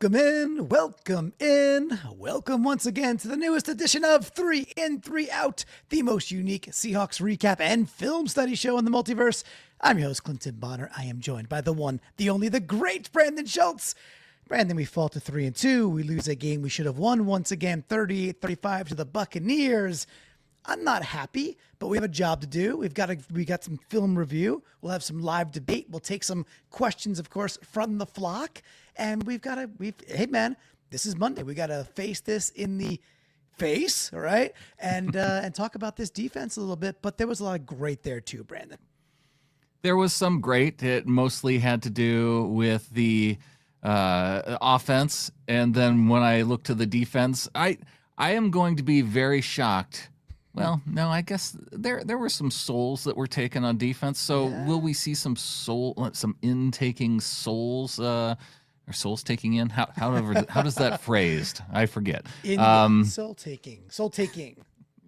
Welcome in, welcome once again to the newest edition of 3 in, 3 out, the most unique Seahawks recap and film study show in the multiverse. I'm your host, Clinton Bonner. I am joined by the one, the only, the great Brandon Schultz. Brandon, we fall to 3-2. We lose a game we should have won once again, 38-35 to the Buccaneers. I'm not happy, but we have a job to do. We got some film review. We'll have some live debate. We'll take some questions, of course, from the flock. And hey man, this is Monday. We got to face this in the face, all right? And and talk about this defense a little bit. But there was a lot of great there too, Brandon. There was some great. It mostly had to do with the offense. And then when I look to the defense, I am going to be very shocked. Well, no, I guess there were some souls that were taken on defense. So will we see some in-taking souls, or souls taking in? How does that phrased? I forget. Soul taking.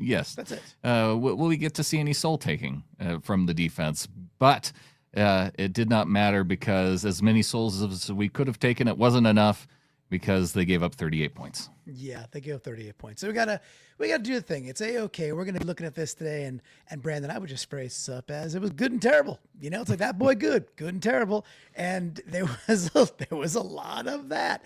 Yes, that's it. Will we get to see any soul taking from the defense? But it did not matter because as many souls as we could have taken, it wasn't enough because they gave up 38 points. Yeah, they gave up 38 points. So we gotta do the thing. It's okay. We're gonna be looking at this today, and Brandon, I would just phrase this up as it was good and terrible. You know, it's like that boy good and terrible, and there was a lot of that.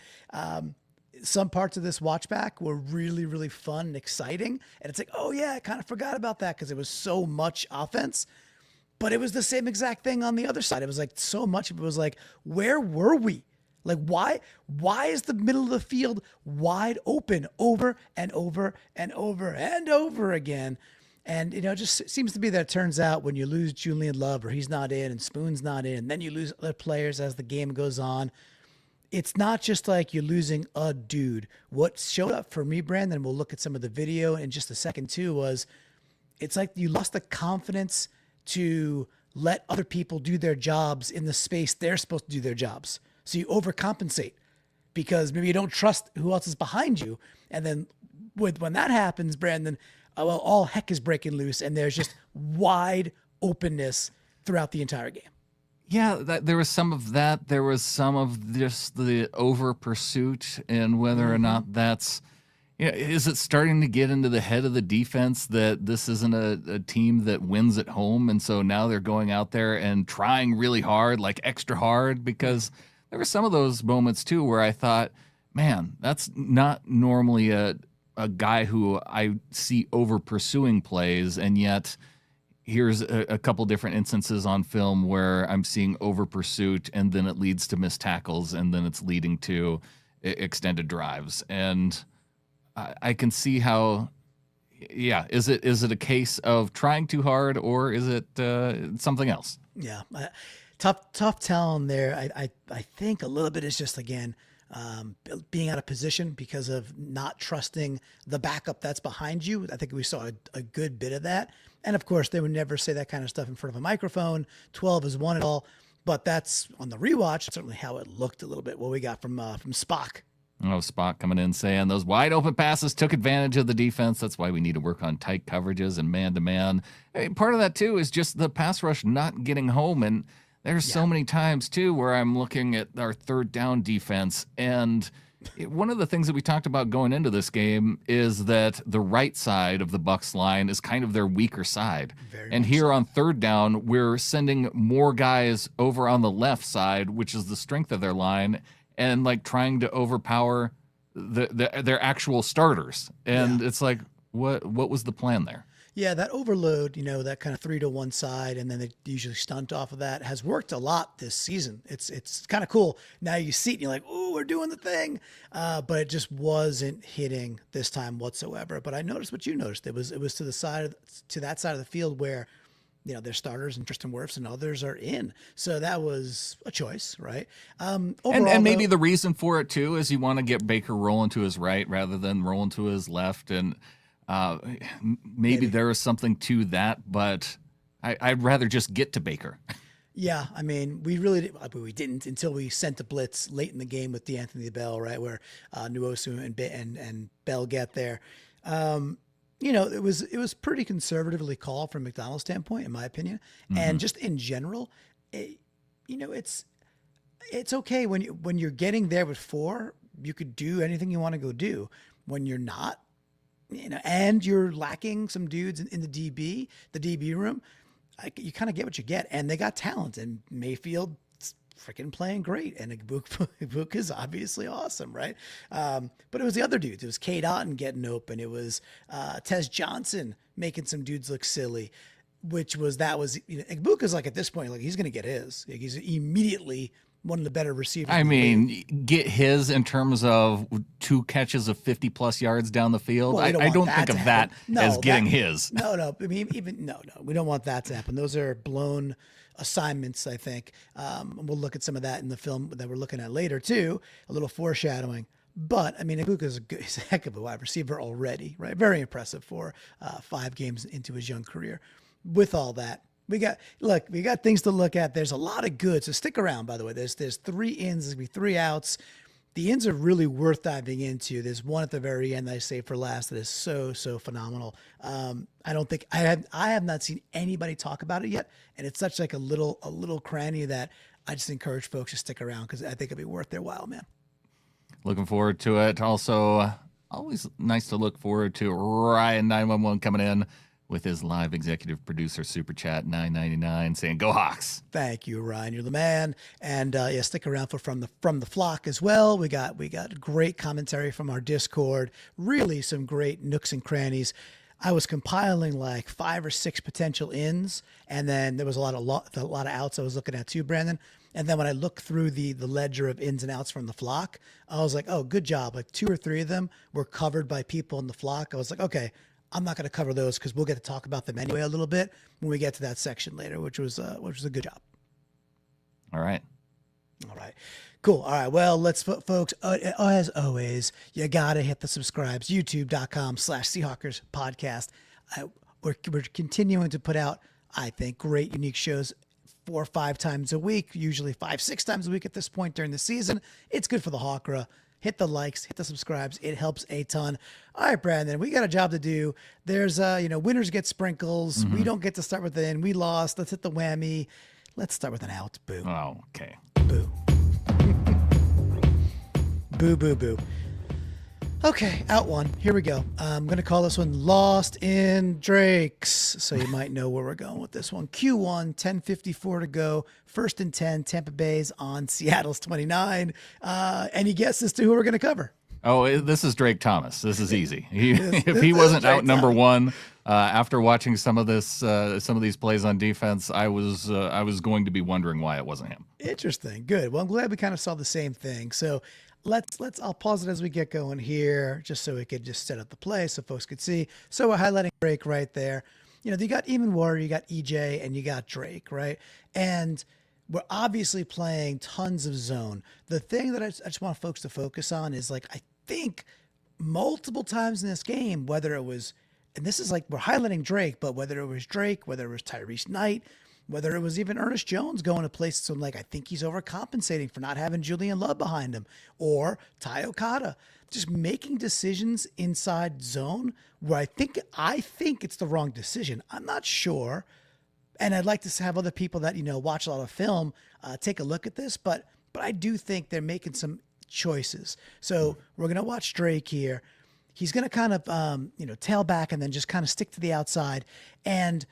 Some parts of this watch back were really, really fun and exciting, and it's like, oh yeah, I kind of forgot about that because it was so much offense. But it was the same exact thing on the other side. It was like so much of it was like, where were we? Like, why is the middle of the field wide open over and over and over and over again? And, you know, it just seems to be that it turns out when you lose Julian Love or he's not in and Spoon's not in, and then you lose other players as the game goes on, it's not just like you're losing a dude. What showed up for me, Brandon, we'll look at some of the video in just a second too, was it's like you lost the confidence to let other people do their jobs in the space they're supposed to do their jobs. So you overcompensate because maybe you don't trust who else is behind you. And then when that happens, Brandon, all heck is breaking loose and there's just wide openness throughout the entire game. Yeah, there was some of that. There was some of just the over pursuit and whether or not that's, is it starting to get into the head of the defense that this isn't a team that wins at home? And so now they're going out there and trying really hard, like extra hard, because there were some of those moments too where I thought, man, that's not normally a guy who I see over pursuing plays, and yet here's a couple different instances on film where I'm seeing over pursuit, and then it leads to missed tackles, and then it's leading to extended drives, and I can see how. Yeah, is it a case of trying too hard, or is it something else? Yeah. Tough telling there. I think a little bit is just, again, being out of position because of not trusting the backup that's behind you. I think we saw a good bit of that. And of course, they would never say that kind of stuff in front of a microphone. 12 is one at all. But that's on the rewatch, certainly how it looked a little bit. What we got from Spock. Oh, Spock coming in saying those wide open passes took advantage of the defense. That's why we need to work on tight coverages and man-to-man. Part of that, too, is just the pass rush not getting home. And there's so many times, too, where I'm looking at our third down defense. And one of the things that we talked about going into this game is that the right side of the Bucs line is kind of their weaker side. And here on third down, we're sending more guys over on the left side, which is the strength of their line, and like trying to overpower their actual starters. And it's like, what was the plan there? Yeah, that overload, that kind of 3 to 1 side, and then they usually stunt off of that, has worked a lot this season. It's kind of cool. Now you see it and you're like, ooh, we're doing the thing. But it just wasn't hitting this time whatsoever. But I noticed what you noticed. It was to that side of the field where, their starters and Tristan Wirfs and others are in. So that was a choice, right? Overall, and maybe the reason for it too is you want to get Baker rolling to his right rather than rolling to his left. And maybe there is something to that, but I'd rather just get to Baker. Yeah, I mean, we didn't until we sent a blitz late in the game with D'Anthony Bell, right, where Nwosu and Bell get there. It was pretty conservatively called from McDonald's standpoint, in my opinion, and just in general, it's okay when you're getting there with 4. you could do anything you want to go do. When you're not, and you're lacking some dudes in the DB room, you kind of get what you get. And they got talent, and Mayfield freaking playing great, and Book is obviously awesome, right? But it was the other dudes. It was Cade Otton getting open. It was Tez Johnson making some dudes look silly, Igbuka's like, at this point, like, he's going to get his. Like, he's immediately one of the better receivers. I mean, get his in terms of 2 catches of 50+ yards down the field. Well, I don't think of that as getting his. No. I mean, we don't want that to happen. Those are blown assignments, I think. We'll look at some of that in the film that we're looking at later too, a little foreshadowing. But I mean, Igbuka's he's a heck of a wide receiver already, right? Very impressive for 5 games into his young career. With all that, we got things to look at. There's a lot of good. So stick around, by the way. There's 3 ins, there's gonna be 3 outs. The ins are really worth diving into. There's one at the very end that I saved for last that is so phenomenal. I don't think I have not seen anybody talk about it yet, and it's such like a little cranny that I just encourage folks to stick around because I think it'll be worth their while, man. Looking forward to it. Also, always nice to look forward to Ryan 911 coming in with his live executive producer super chat $9.99 saying go Hawks. Thank you, Ryan. You're the man. And stick around for from the flock as well. We got great commentary from our Discord. Really some great nooks and crannies. I was compiling like 5 or 6 potential ins, and then there was a lot of outs I was looking at too, Brandon. And then when I looked through the ledger of ins and outs from the flock, I was like, oh, good job. Like 2 or 3 of them were covered by people in the flock. I was like, okay, I'm not going to cover those because we'll get to talk about them anyway a little bit when we get to that section later, which was a good job. All right. Cool. All right. Well, let's, folks, as always, you got to hit the subscribes, youtube.com/Seahawkers podcast. We're continuing to put out, I think, great, unique shows 4 or 5 times a week, usually 5, 6 times a week at this point during the season. It's good for the Hawkra. Hit the likes, hit the subscribes. It helps a ton. All right, Brandon, we got a job to do. There's, winners get sprinkles. We don't get to start with an in. We lost. Let's hit the whammy. Let's start with an out. Boo. Oh, okay. Boo. Boo. Okay, out one. Here we go. I'm going to call this one Lost in Drake's. So you might know where we're going with this one. Q1, 10:54 to go. 1st and 10, Tampa Bay's on Seattle's 29. Any guesses to who we're going to cover? Oh, this is Drake Thomas. This is easy. If he wasn't out number 1 after watching some of these plays on defense, I was going to be wondering why it wasn't him. Interesting. Good. Well, I'm glad we kind of saw the same thing. So I'll pause it as we get going here, just so we could just set up the play so folks could see. So we're highlighting Drake right there. You got Eamon Warrior, you got EJ, and you got Drake, right? And we're obviously playing tons of zone. The thing that I just want folks to focus on is, like, I think multiple times in this game, whether it was, and this is like, we're highlighting Drake, but whether it was Drake, whether it was Tyrese Knight, whether it was even Ernest Jones going to places, so like, I think he's overcompensating for not having Julian Love behind him, or Ty Okada, just making decisions inside zone where I think it's the wrong decision. I'm not sure. And I'd like to have other people that, watch a lot of film, take a look at this, but I do think they're making some choices. So we're going to watch Drake here. He's going to kind of, tail back and then just kind of stick to the outside. And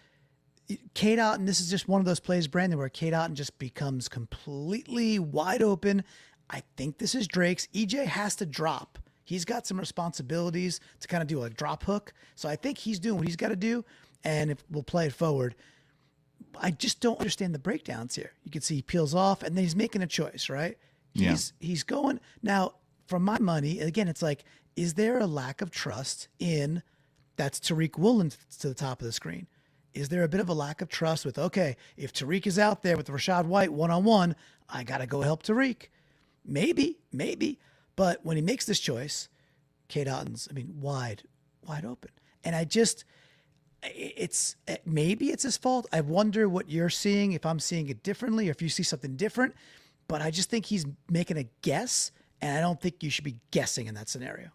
Cade Otton, this is just one of those plays, Brandon, where Cade Otton just becomes completely wide open. I think this is Drake's. EJ has to drop. He's got some responsibilities to kind of do a drop hook. So I think he's doing what he's got to do, and if we'll play it forward. I just don't understand the breakdowns here. You can see he peels off, and then he's making a choice, right? He's going. Now, from my money, again, it's like, is there a lack of trust in, that's Tariq Woolen to the top of the screen? Is there a bit of a lack of trust with, okay, if Tariq is out there with Rachaad White one-on-one, I got to go help Tariq? Maybe. But when he makes this choice, Cade Otton's, wide open. And maybe it's his fault. I wonder what you're seeing, if I'm seeing it differently or if you see something different. But I just think he's making a guess, and I don't think you should be guessing in that scenario.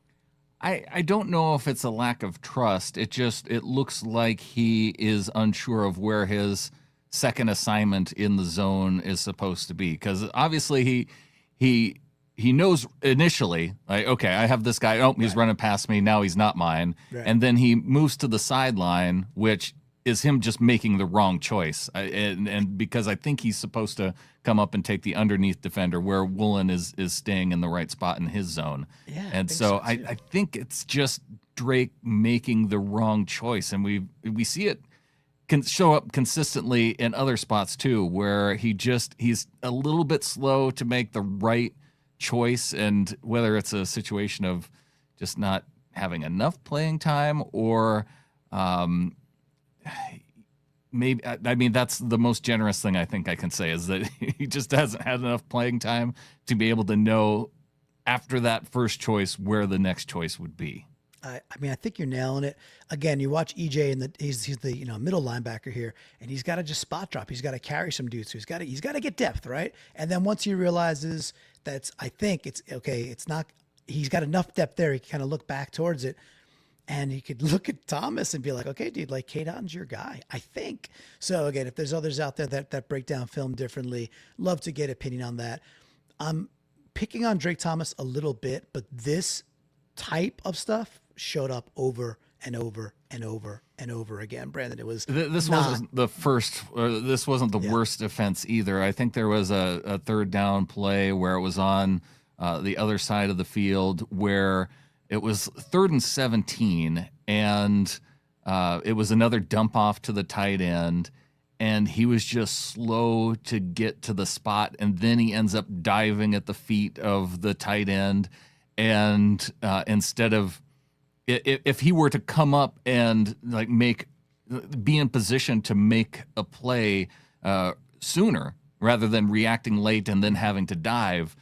I don't know if it's a lack of trust. It looks like he is unsure of where his second assignment in the zone is supposed to be. Because obviously he he knows initially, like, okay, I have this guy. Oh, he's running past me. Now he's not mine. Right. And then he moves to the sideline, which is him just making the wrong choice. And because I think he's supposed to come up and take the underneath defender where Woolen is staying in the right spot in his zone. Yeah, and so I think it's just Drake making the wrong choice. And we see it can show up consistently in other spots too, where he's a little bit slow to make the right choice. And whether it's a situation of just not having enough playing time or, maybe, I mean, that's the most generous thing I think I can say is that he just hasn't had enough playing time to be able to know after that first choice where the next choice would be. I mean, I think you're nailing it. Again, you watch EJ and he's the middle linebacker here, and he's got to just spot drop. He's got to carry some dudes. So he's got to get depth, right? And then once he realizes I think it's okay. It's not. He's got enough depth there. He can kind of look back towards it. And he could look at Thomas and be like, okay, dude, like K-Don's your guy, I think. So again, if there's others out there that break down film differently, love to get opinion on that. I'm picking on Drake Thomas a little bit, but this type of stuff showed up over and over and over and over again. Brandon, it was this wasn't the first, or this wasn't the worst offense either. I think there was a third down play where it was on the other side of the field where it was 3rd and 17, and it was another dump off to the tight end, and he was just slow to get to the spot, and then he ends up diving at the feet of the tight end, and instead of if he were to come up and like be in position to make a play sooner rather than reacting late and then having to dive,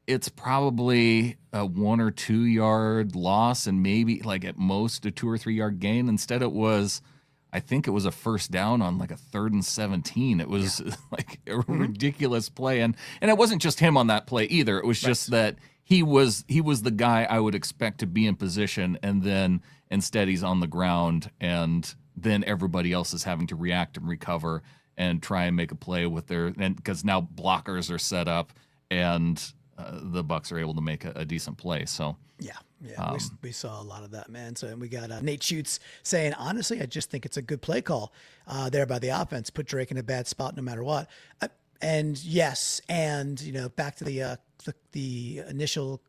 it's probably a 1 or 2 yard loss and maybe like at most a 2 or 3 yard gain. Instead, I think it was a first down on like a 3rd and 17. It was like a ridiculous play. And it wasn't just him on that play either. It was just that he was the guy I would expect to be in position. And then instead he's on the ground, and then everybody else is having to react and recover and try and make a play with because now blockers are set up and the Bucs are able to make a decent play. So we saw a lot of that, man. So and we got Nate Schutz saying, honestly, I just think it's a good play call there by the offense. Put Drake in a bad spot no matter what. And yes, and back to the initial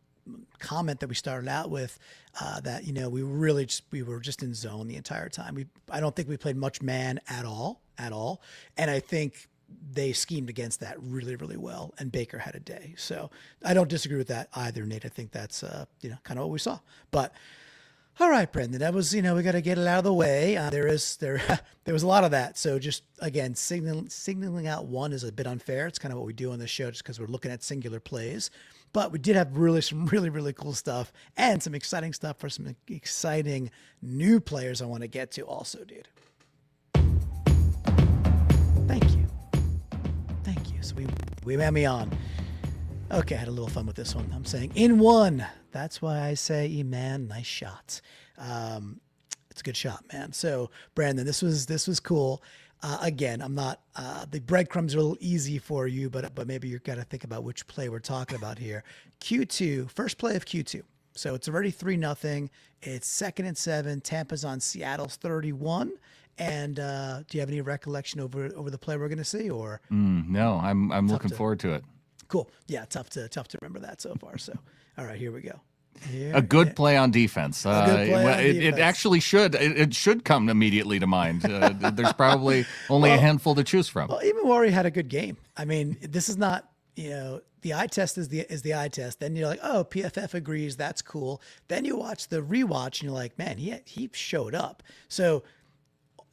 comment that we started out with, that we were just in zone the entire time. I don't think we played much man at all, and I think they schemed against that really, really well, and Baker had a day. So I don't disagree with that either, Nate. I think that's kind of what we saw. But all right, Brendan, that was we got to get it out of the way. There was a lot of that. So just again, signaling out one is a bit unfair. It's kind of what we do on this show, just because we're looking at singular plays. But we did have some really, really cool stuff and some exciting stuff for some exciting new players I want to get to also, dude. Thank you. So we had me on. Okay, I had a little fun with this one. I'm saying in one. That's why I say, man, nice shot. It's a good shot, man. So Brandon, this was cool. Again, I'm not the breadcrumbs are a little easy for you, but maybe you've got to think about which play we're talking about here. Q2, first play of Q2. So it's already 3-0. It's 2nd and 7. Tampa's on Seattle's 31. And do you have any recollection over the play we're going to see, or? No, I'm looking forward to it. Cool. Yeah, tough to remember that so far. So, all right, here we go. A good play on defense. It actually should. It should come immediately to mind. There's probably only a handful to choose from. Well, even Wari had a good game. I mean, this is not. The eye test is the eye test. Then you're like, oh, PFF agrees. That's cool. Then you watch the rewatch, and you're like, man, he showed up. So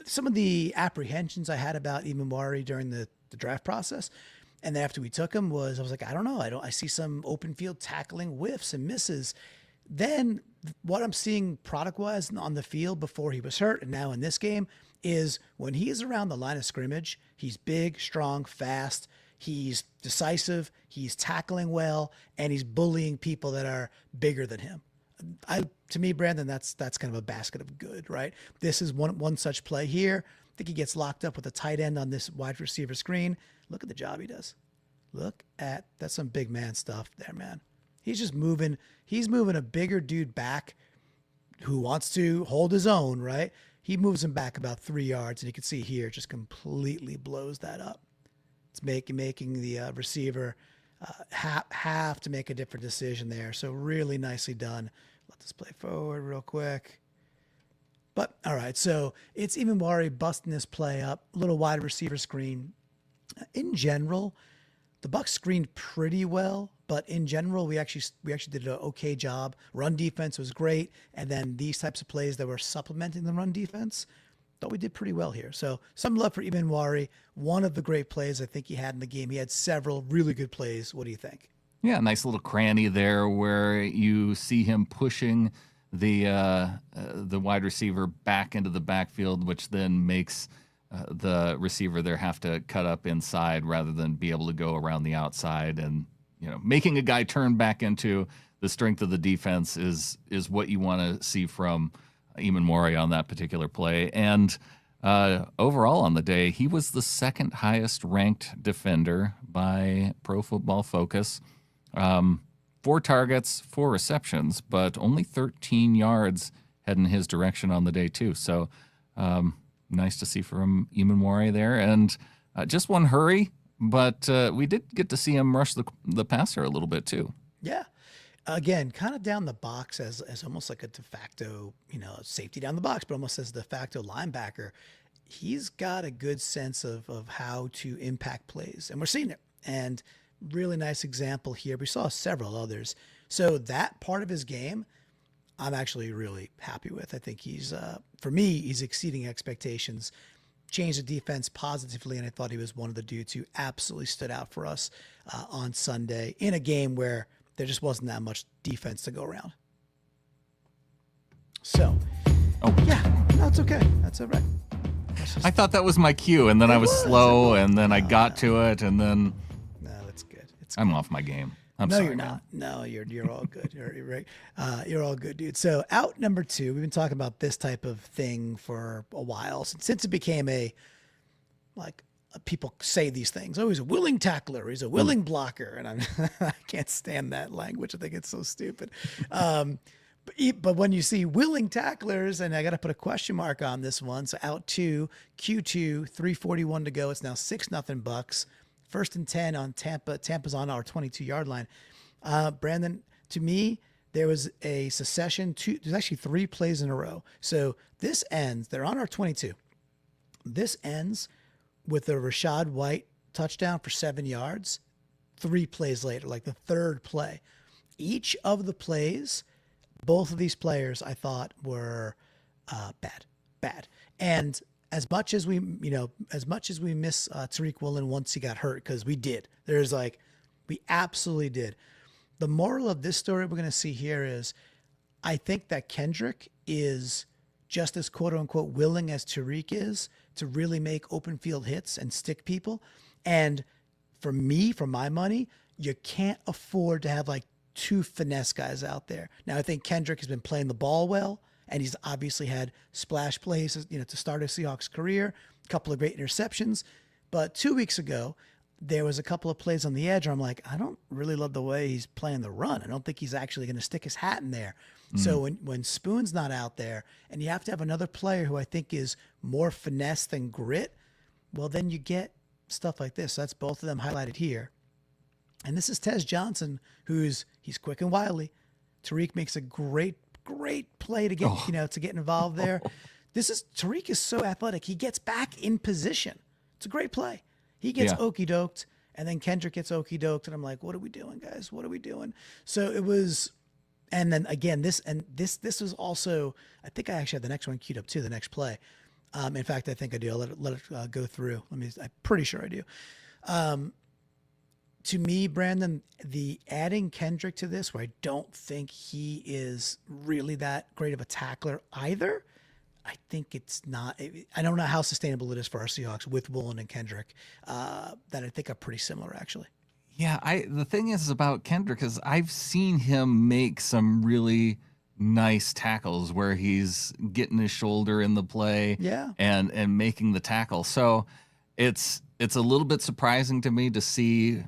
some of the apprehensions I had about Imamari during the draft process, and then after we took him, I was like, I don't know. I see some open field tackling whiffs and misses. Then what I'm seeing product-wise on the field before he was hurt and now in this game is when he is around the line of scrimmage, he's big, strong, fast. He's decisive. He's tackling well, and he's bullying people that are bigger than him. To me, Brandon, that's kind of a basket of good, right? This is one such play here. I think he gets locked up with a tight end on this wide receiver screen. Look at the job he does. That's some big man stuff there, man. He's just moving. He's moving a bigger dude back who wants to hold his own, right? He moves him back about 3 yards, and you can see here just completely blows that up. It's making the receiver have to make a different decision there. So really nicely done. Let this play forward real quick. But all right, so it's Imanwari busting this play up, a little wide receiver screen. In general, the Bucs screened pretty well, but in general, we actually did an okay job. Run defense was great, and then these types of plays that were supplementing the run defense, thought we did pretty well here. So some love for Imanwari. One of the great plays I think he had in the game. He had several really good plays. What do you think? Yeah, nice little cranny there where you see him pushing the wide receiver back into the backfield, which then makes the receiver there have to cut up inside rather than be able to go around the outside. And making a guy turn back into the strength of the defense is what you want to see from Imanwari on that particular play. And overall on the day, he was the second highest ranked defender by Pro Football Focus. 4 targets, 4 receptions, but only 13 yards heading his direction on the day too. So nice to see from Imanwari there. And just one hurry, but we did get to see him rush the passer a little bit too. Yeah. Again, kind of down the box as almost like a de facto, safety down the box, but almost as de facto linebacker. He's got a good sense of how to impact plays, and we're seeing it. And really nice example here. We saw several others. So that part of his game, I'm actually really happy with. I think for me, he's exceeding expectations, changed the defense positively, and I thought he was one of the dudes who absolutely stood out for us on Sunday in a game where there just wasn't that much defense to go around. So, yeah, no, it's okay. That's all right. I thought that was my cue, and then I was slow, and then I got to it, and then... No, it's good. I'm off my game. I'm no, sorry, you're man. not. No, you're all good. You're right. You're all good, dude. So out number 2, we've been talking about this type of thing for a while since it became people say these things. Oh, he's a willing tackler. He's a willing blocker, and I can't stand that language. I think it's so stupid. But when you see willing tacklers, and I got to put a question mark on this one. So out 2, Q2, 3:41 to go. It's now 6-0 Bucs. 1st and 10 on Tampa. Tampa's on our 22-yard line. Brandon, to me, there was a succession. There's actually 3 plays in a row. So this ends. They're on our 22. This ends with a Rashad White touchdown for 7 yards. 3 plays later, like the 3rd play. Each of the plays, both of these players, I thought were bad. And as much as we miss Tariq Woolen once he got hurt, because we did. We absolutely did. The moral of this story we're going to see here is, I think that Kendrick is just as quote unquote willing as Tariq is to really make open field hits and stick people. And for my money, you can't afford to have 2 finesse guys out there. Now, I think Kendrick has been playing the ball well, and he's obviously had splash plays, to start his Seahawks career, a couple of great interceptions. But 2 weeks ago, there was a couple of plays on the edge where I'm like, I don't really love the way he's playing the run. I don't think he's actually going to stick his hat in there. So when Spoon's not out there, and you have to have another player who I think is more finesse than grit, well, then you get stuff like this. So that's both of them highlighted here. And this is Tez Johnson, he's quick and wily. Tariq makes a great play to get, to get involved there. Tariq is so athletic. He gets back in position. It's a great play. He gets okey-doked, and then Kendrick gets okey-doked, and I'm like, what are we doing, guys? What are we doing? So it was, and then again, this was also, I think I actually have the next one queued up too, the next play. In fact, I think I do. I'll let it go through. I'm pretty sure I do. To me, Brandon, the adding Kendrick to this, where I don't think he is really that great of a tackler either, I think it's not. I don't know how sustainable it is for our Seahawks with Woolen and Kendrick, that I think are pretty similar, actually. Yeah, the thing is about Kendrick is I've seen him make some really nice tackles where he's getting his shoulder in the play, and making the tackle. So it's a little bit surprising to me to see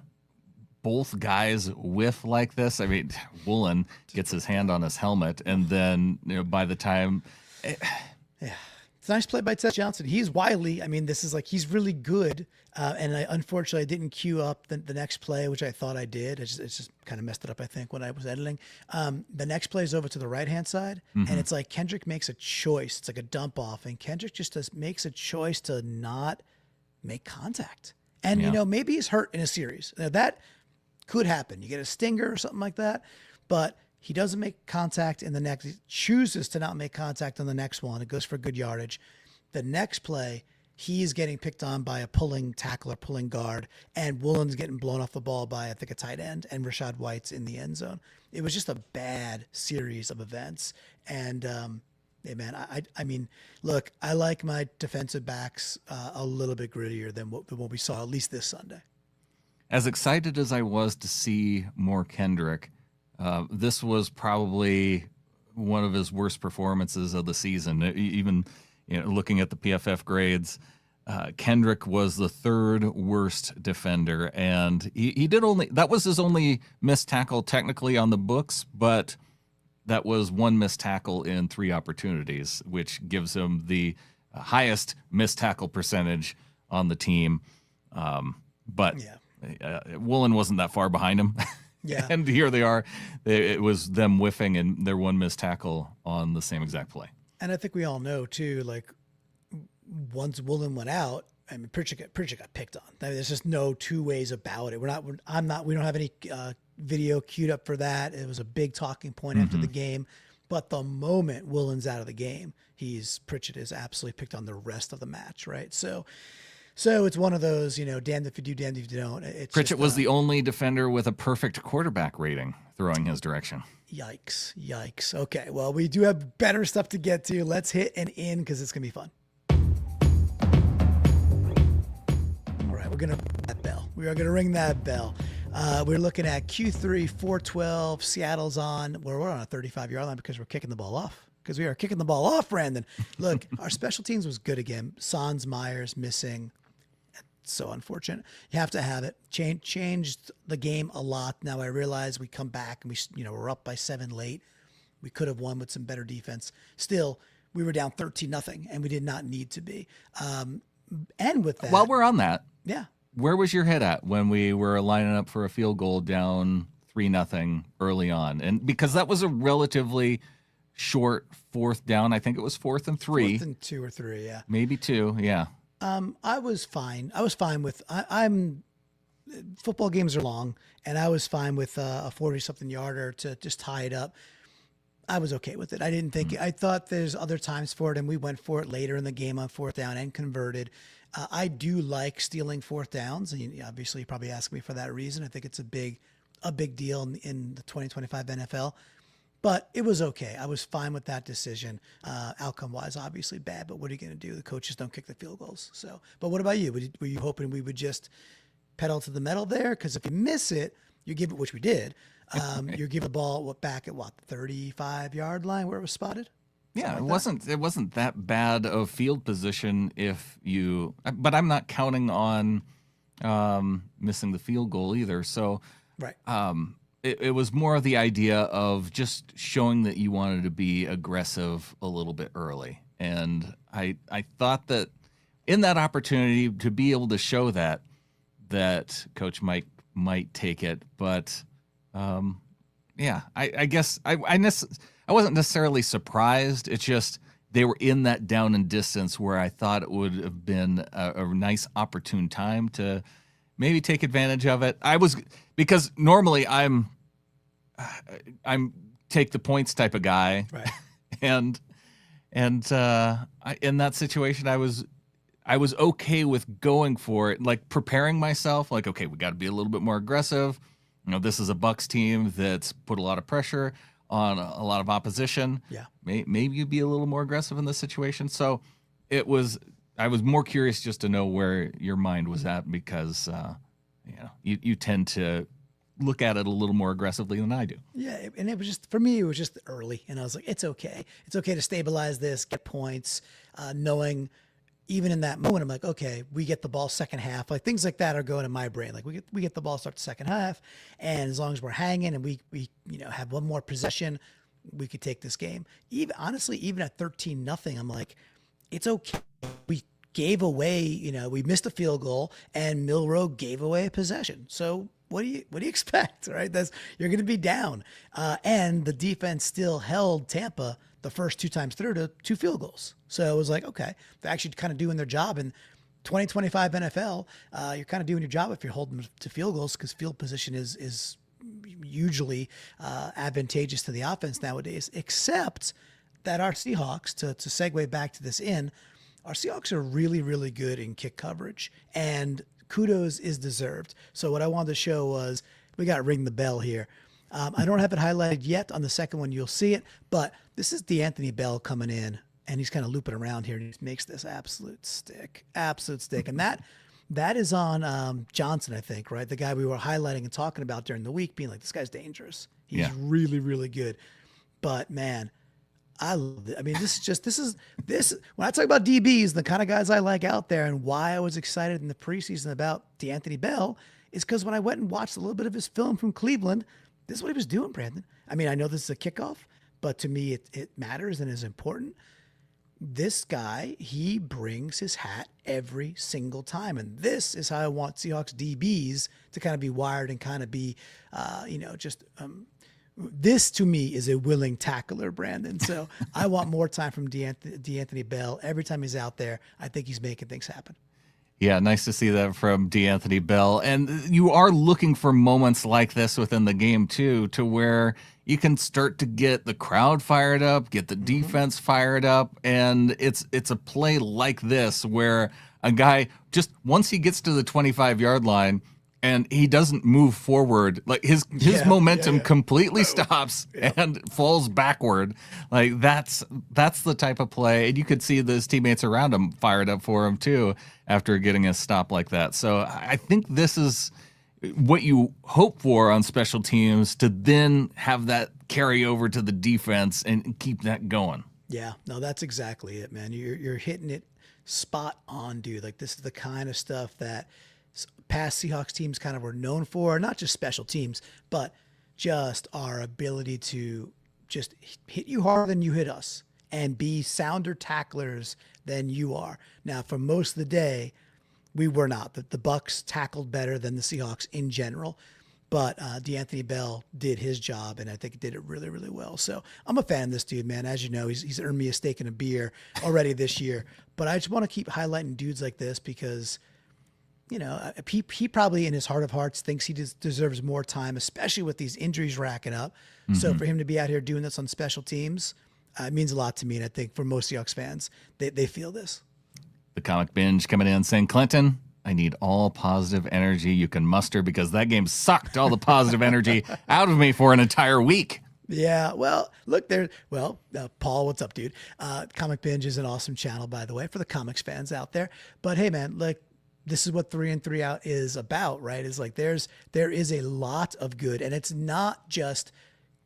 both guys whiff like this. I mean, Woolen gets his hand on his helmet, and then by the time, yeah, it's a nice play by Tess Johnson. He's wily. I mean, this is like he's really good. And unfortunately, I didn't queue up the next play, which I thought I did. It's just kind of messed it up, I think, when I was editing. The next play is over to the right-hand side, and it's like Kendrick makes a choice. It's like a dump off, and Kendrick just makes a choice to not make contact. And, maybe he's hurt in a series. Now, that could happen. You get a stinger or something like that, but he doesn't make contact in the next. He chooses to not make contact on the next one. It goes for good yardage. The next play, he's getting picked on by a pulling tackle or pulling guard, and Woolen's getting blown off the ball by, I think, a tight end, and Rashad White's in the end zone. It was just a bad series of events. And, hey, man, I mean, look, I like my defensive backs a little bit grittier than what we saw, at least this Sunday. As excited as I was to see more Kendrick, this was probably one of his worst performances of the season. Even looking at the PFF grades, Kendrick was the third worst defender, and he did that was his only missed tackle technically on the books, but that was one missed tackle in 3 opportunities, which gives him the highest missed tackle percentage on the team. But Woolen wasn't that far behind him. Yeah. And here they are. It was them whiffing and their one missed tackle on the same exact play. And I think we all know too, like once Woolen went out, I mean, Pritchett got picked on. I mean, there's just no two ways about it. We don't have any video queued up for that. It was a big talking point after the game. But the moment Woolen's out of the game, Pritchett is absolutely picked on the rest of the match, right? So it's one of those, damned if you do, damned if you don't. Pritchett was the only defender with a perfect quarterback rating throwing his direction. Yikes. Okay, well, we do have better stuff to get to. Let's hit an in because it's going to be fun. All right, we're going to ring that bell. We are going to ring that bell. We're looking at Q3, 412. Seattle's on. We're on a 35-yard line because we're kicking the ball off. Because we are kicking the ball off, Brandon. Look, our special teams was good again. Sans Myers missing. So unfortunate. You have to have it. Changed the game a lot. Now I realize we come back and we're up by 7 late. We could have won with some better defense. Still, we were down 13-0, and we did not need to be. And with that, while we're on that, yeah, where was your head at when we were lining up for a field goal down 3-0 early on? And because that was a relatively short 4th down, I think it was 4th and 3. 4th and 2 or 3, yeah, maybe 2, yeah. I was fine. with. I'm football games are long, and I was fine with a 40-something yarder to just tie it up. I was okay with it. I didn't think I thought there's other times for it, and we went for it later in the game on 4th down and converted. I do like stealing 4th downs, and obviously you probably ask me for that reason. I think it's a big deal in the 2025 NFL. But it was okay. I was fine with that decision. Outcome-wise, obviously bad, but what are you going to do? The coaches don't kick the field goals. So, but what about you? Were you hoping we would just pedal to the metal there? Because if you miss it, you give it, which we did. You give the ball back at the 35-yard line where it was spotted. Yeah, it wasn't that bad of field position but I'm not counting on missing the field goal either. So, right. It was more of the idea of just showing that you wanted to be aggressive a little bit early. And I thought that in that opportunity to be able to show that Coach Mike might take it. But, I guess I wasn't necessarily surprised. It's just they were in that down and distance where I thought it would have been a nice opportune time to maybe take advantage of it. Because normally I'm take the points type of guy, right? and in that situation, I was okay with going for it, like preparing myself, like, okay, we got to be a little bit more aggressive. This is a Bucs team that's put a lot of pressure on a lot of opposition. Yeah, maybe you'd be a little more aggressive in this situation. So I was more curious just to know where your mind was at because. You tend to look at it a little more aggressively than I do. Yeah, and it was just, for me, it was just early. And I was like, it's okay. It's okay to stabilize this, get points, knowing, even in that moment, I'm like, okay, we get the ball second half. Like things like that are going in my brain. Like we get the ball start the second half, and as long as we're hanging and we have one more possession, we could take this game. Even honestly, even at 13-0, I'm like, it's okay. We gave away, we missed a field goal, and Milroe gave away a possession. So what do you expect, right? You're going to be down, and the defense still held Tampa the first 2 times through to 2 field goals. So it was like, okay, they're actually kind of doing their job. In 2025 NFL, you're kind of doing your job if you're holding them to field goals, because field position is hugely advantageous to the offense nowadays, except that our Seahawks, to segue back to this our Seahawks are really, really good in kick coverage, and kudos is deserved. So what I wanted to show was, we got to ring the bell here. I don't have it highlighted yet. On the second one, you'll see it, but this is D'Anthony Bell coming in, and he's kind of looping around here, and he makes this absolute stick. And that is on Johnson, I think, right? The guy we were highlighting and talking about during the week, being like, this guy's dangerous. He's really, really good. But man, I love it. I mean, this when I talk about DBs, the kind of guys I like out there, and why I was excited in the preseason about D'Anthony Bell is because when I went and watched a little bit of his film from Cleveland, this is what he was doing, Brandon. I mean, I know this is a kickoff, but to me, it matters and is important. This guy, he brings his hat every single time. And this is how I want Seahawks DBs to kind of be wired and kind of be, this to me is a willing tackler, Brandon. So I want more time from D'Anthony Bell. Every time he's out there, I think he's making things happen. Yeah, nice to see that from D'Anthony Bell. And you are looking for moments like this within the game, too, to where you can start to get the crowd fired up, get the defense fired up. And it's a play like this where a guy, just once he gets to the 25-yard line, and he doesn't move forward, like his momentum completely stops and falls backward. Like that's the type of play, and you could see his teammates around him fired up for him too after getting a stop like that. So I think this is what you hope for on special teams, to then have that carry over to the defense and keep that going. Yeah, no, that's exactly it, man. You're hitting it spot on, dude. Like this is the kind of stuff that past Seahawks teams kind of were known for, not just special teams, but just our ability to just hit you harder than you hit us and be sounder tacklers than you are. Now, for most of the day, we were not. The Bucs tackled better than the Seahawks in general, but D'Anthony Bell did his job, and I think he did it really, really well. So I'm a fan of this dude, man. As you know, he's earned me a steak and a beer already this year, but I just want to keep highlighting dudes like this because he probably in his heart of hearts thinks he deserves more time, especially with these injuries racking up. Mm-hmm. So for him to be out here doing this on special teams, it means a lot to me. And I think for most Seahawks fans, they feel this. The Comic Binge coming in saying, Clinton, I need all positive energy you can muster, because that game sucked all the positive energy out of me for an entire week. Yeah, well, look there. Well, Paul, what's up, dude? Comic Binge is an awesome channel, by the way, for the comics fans out there. But hey, man, like, this is what 3 and 3 Out is about, right? Is like there is a lot of good, and it's not just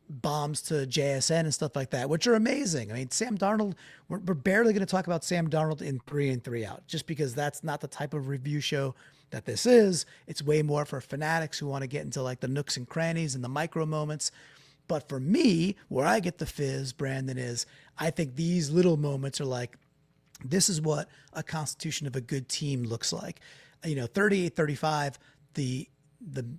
bombs to JSN and stuff like that, which are amazing. I mean, Sam Darnold, we're barely going to talk about Sam Darnold in 3 and 3 Out, just because that's not the type of review show that this is. It's way more for fanatics who want to get into like the nooks and crannies and the micro moments. But for me, where I get the fizz, Brandon, is I think these little moments are like, this is what a constitution of a good team looks like. 38-35, the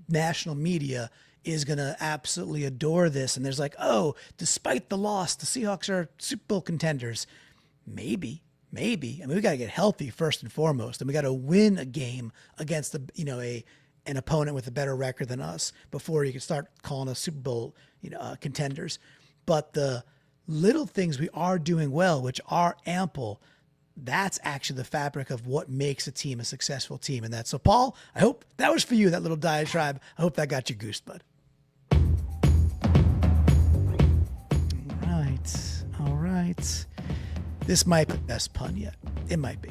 national media is going to absolutely adore this. And there's like, oh, despite the loss, the Seahawks are Super Bowl contenders. Maybe. I mean, we got to get healthy first and foremost. And we got to win a game against an opponent with a better record than us before you can start calling us Super Bowl contenders. But the little things we are doing well, which are ample, that's actually the fabric of what makes a team a successful team. And that's so, Paul, I hope that was for you, that little diatribe. I hope that got you goosed, bud. All right. This might be the best pun yet. It might be.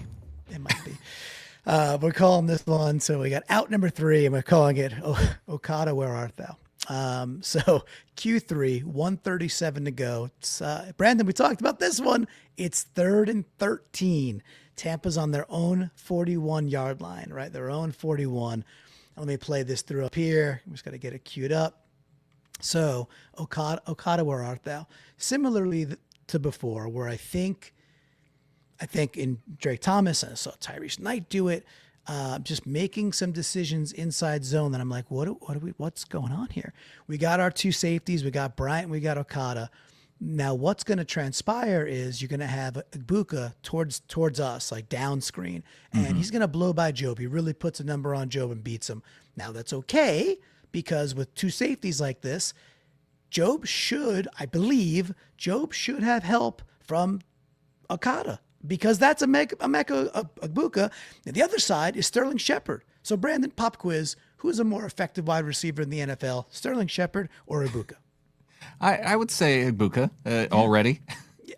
We're calling this one. So we got out number 3, and we're calling it Okada, Where Art Thou? So Q3, 1:37 to go. Brandon, we talked about this one. It's 3rd and 13. Tampa's on their own 41-yard line, right? Their own 41. Let me play this through up here. I'm just got to get it queued up. So, Okada, where art thou? Similarly to before, where I think in Drake Thomas, I saw Tyrese Knight do it, just making some decisions inside zone that I'm like, what's going on here? We got our two safeties, we got Bryant, we got Okada. Now, what's going to transpire is you're going to have Ibuka towards us, like down screen, and he's going to blow by Job. He really puts a number on Job and beats him. Now, that's okay, because with two safeties like this, I believe Job should have help from Okada, because that's Emeka Ibuka. And the other side is Sterling Shepard. So, Brandon, pop quiz, who is a more effective wide receiver in the NFL, Sterling Shepard or Ibuka? I would say Ibuka already.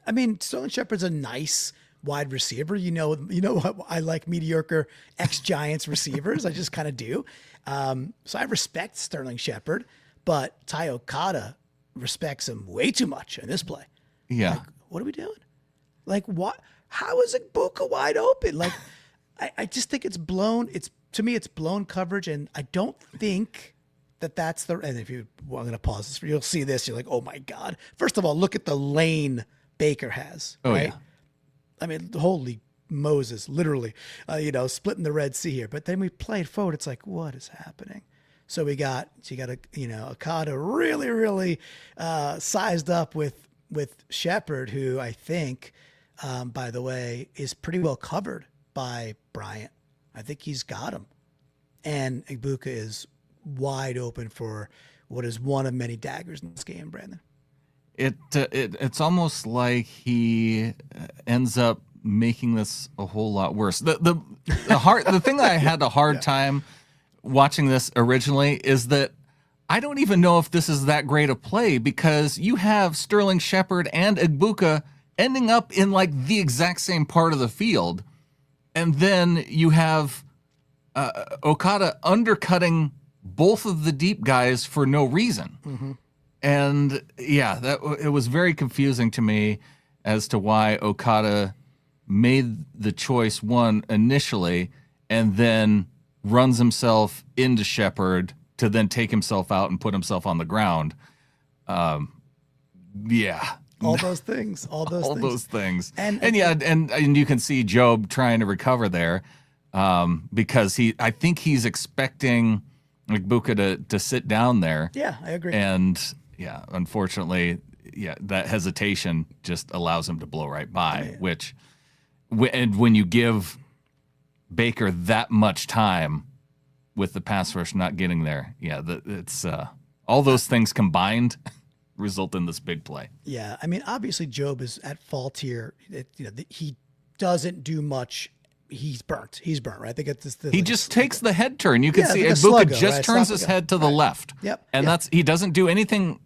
I mean, Sterling Shepard's a nice wide receiver. You know what, I like mediocre ex-Giants receivers. I just kind of do. So I respect Sterling Shepard, but Ty Okada respects him way too much in this play. Yeah. Like, what are we doing? Like, what? How is Ibuka wide open? Like, I just think it's blown. To me, it's blown coverage, and I don't think that's the. And if I'm going to pause this, you'll see this. You're like, oh my God! First of all, look at the lane Baker has. Oh right? yeah. I mean, holy Moses, literally, splitting the Red Sea here. But then we played forward. It's like, what is happening? So you got Okada really, really sized up with Shepard, who I think, by the way, is pretty well covered by Bryant. I think he's got him. And Ibuka is wide open for what is one of many daggers in this game, Brandon. It's almost like he ends up making this a whole lot worse. The thing that I had a hard time watching this originally is that I don't even know if this is that great a play, because you have Sterling Shepard and Ibuka ending up in like the exact same part of the field, and then you have Okada undercutting both of the deep guys for no reason. Mm-hmm. And yeah, it was very confusing to me as to why Okada made the choice initially, and then runs himself into Shepard to then take himself out and put himself on the ground. Yeah. All those things. And you can see Job trying to recover there, because I think he's expecting Ibuka to sit down there. Yeah, I agree. And yeah, unfortunately, that hesitation just allows him to blow right by, which, and when you give Baker that much time with the pass rush not getting there, it's all those things combined result in this big play. Yeah, I mean, obviously Job is at fault here. He doesn't do much. He's burnt, right? They get this. He just takes the head turn. You can see like Ibuka sluggo, just right? turns his head to the left. Yep. And he doesn't do anything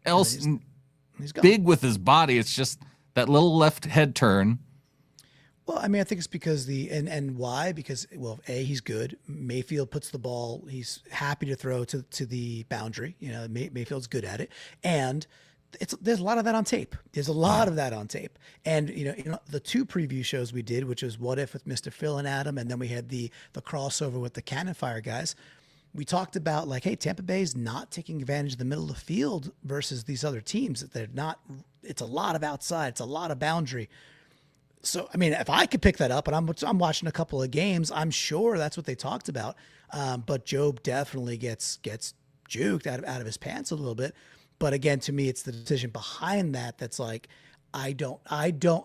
else he's gone. big with his body. It's just that little left head turn. Well, I mean, I think it's because and why? Because, well, A, he's good. Mayfield puts the ball. He's happy to throw to the boundary. Mayfield's good at it, and there's a lot of that on tape. There's a lot of that on tape. And the two preview shows we did, which was What If with Mr. Phil and Adam, and then we had the crossover with the Cannon Fire guys. We talked about, like, hey, Tampa Bay's not taking advantage of the middle of the field versus these other teams. They're not. It's a lot of outside. It's a lot of boundary. So, I mean, if I could pick that up, and I'm watching a couple of games, I'm sure that's what they talked about. But Job definitely gets juked out of his pants a little bit. But again, to me, it's the decision behind that that's like, I don't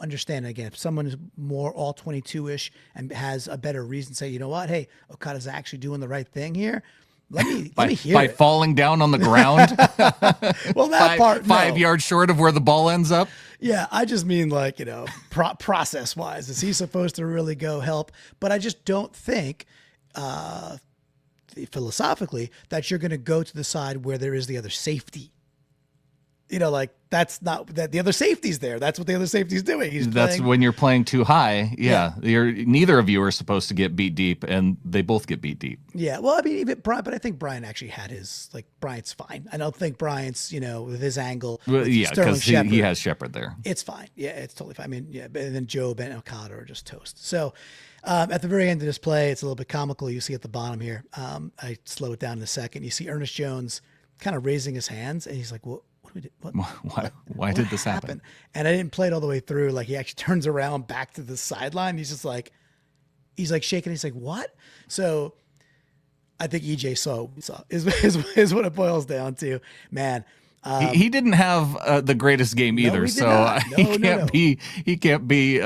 understand. Again, if someone is more all 22-ish and has a better reason to say, you know what, hey, Okada's actually doing the right thing here. Let me hear by it. falling down on the ground. Well, that part, no. 5 yards short of where the ball ends up. Yeah, I just mean, like, process wise, is he supposed to really go help? But I just don't think, philosophically, that you're going to go to the side where there is the other safety. like that's not that the other safety's there. That's what the other safety's doing. That's when you're playing too high. Yeah. Neither of you are supposed to get beat deep, and they both get beat deep. Yeah. Well, I mean, even Brian, but I think Brian actually had his, like, Bryant's fine. I don't think Bryant's, with his angle. Well, yeah, because he has Shepard there. It's fine. Yeah, it's totally fine. I mean, yeah, but then Job and Okada are just toast. So at the very end of this play, it's a little bit comical. You see at the bottom here, I slow it down in a second. You see Ernest Jones kind of raising his hands, and he's like, "What do we do? Why did this happen?" And I didn't play it all the way through. Like, he actually turns around back to the sideline. He's just like, shaking. He's like, "What?" So I think EJ saw what we saw is what it boils down to, man. He didn't have the greatest game either, so he can't be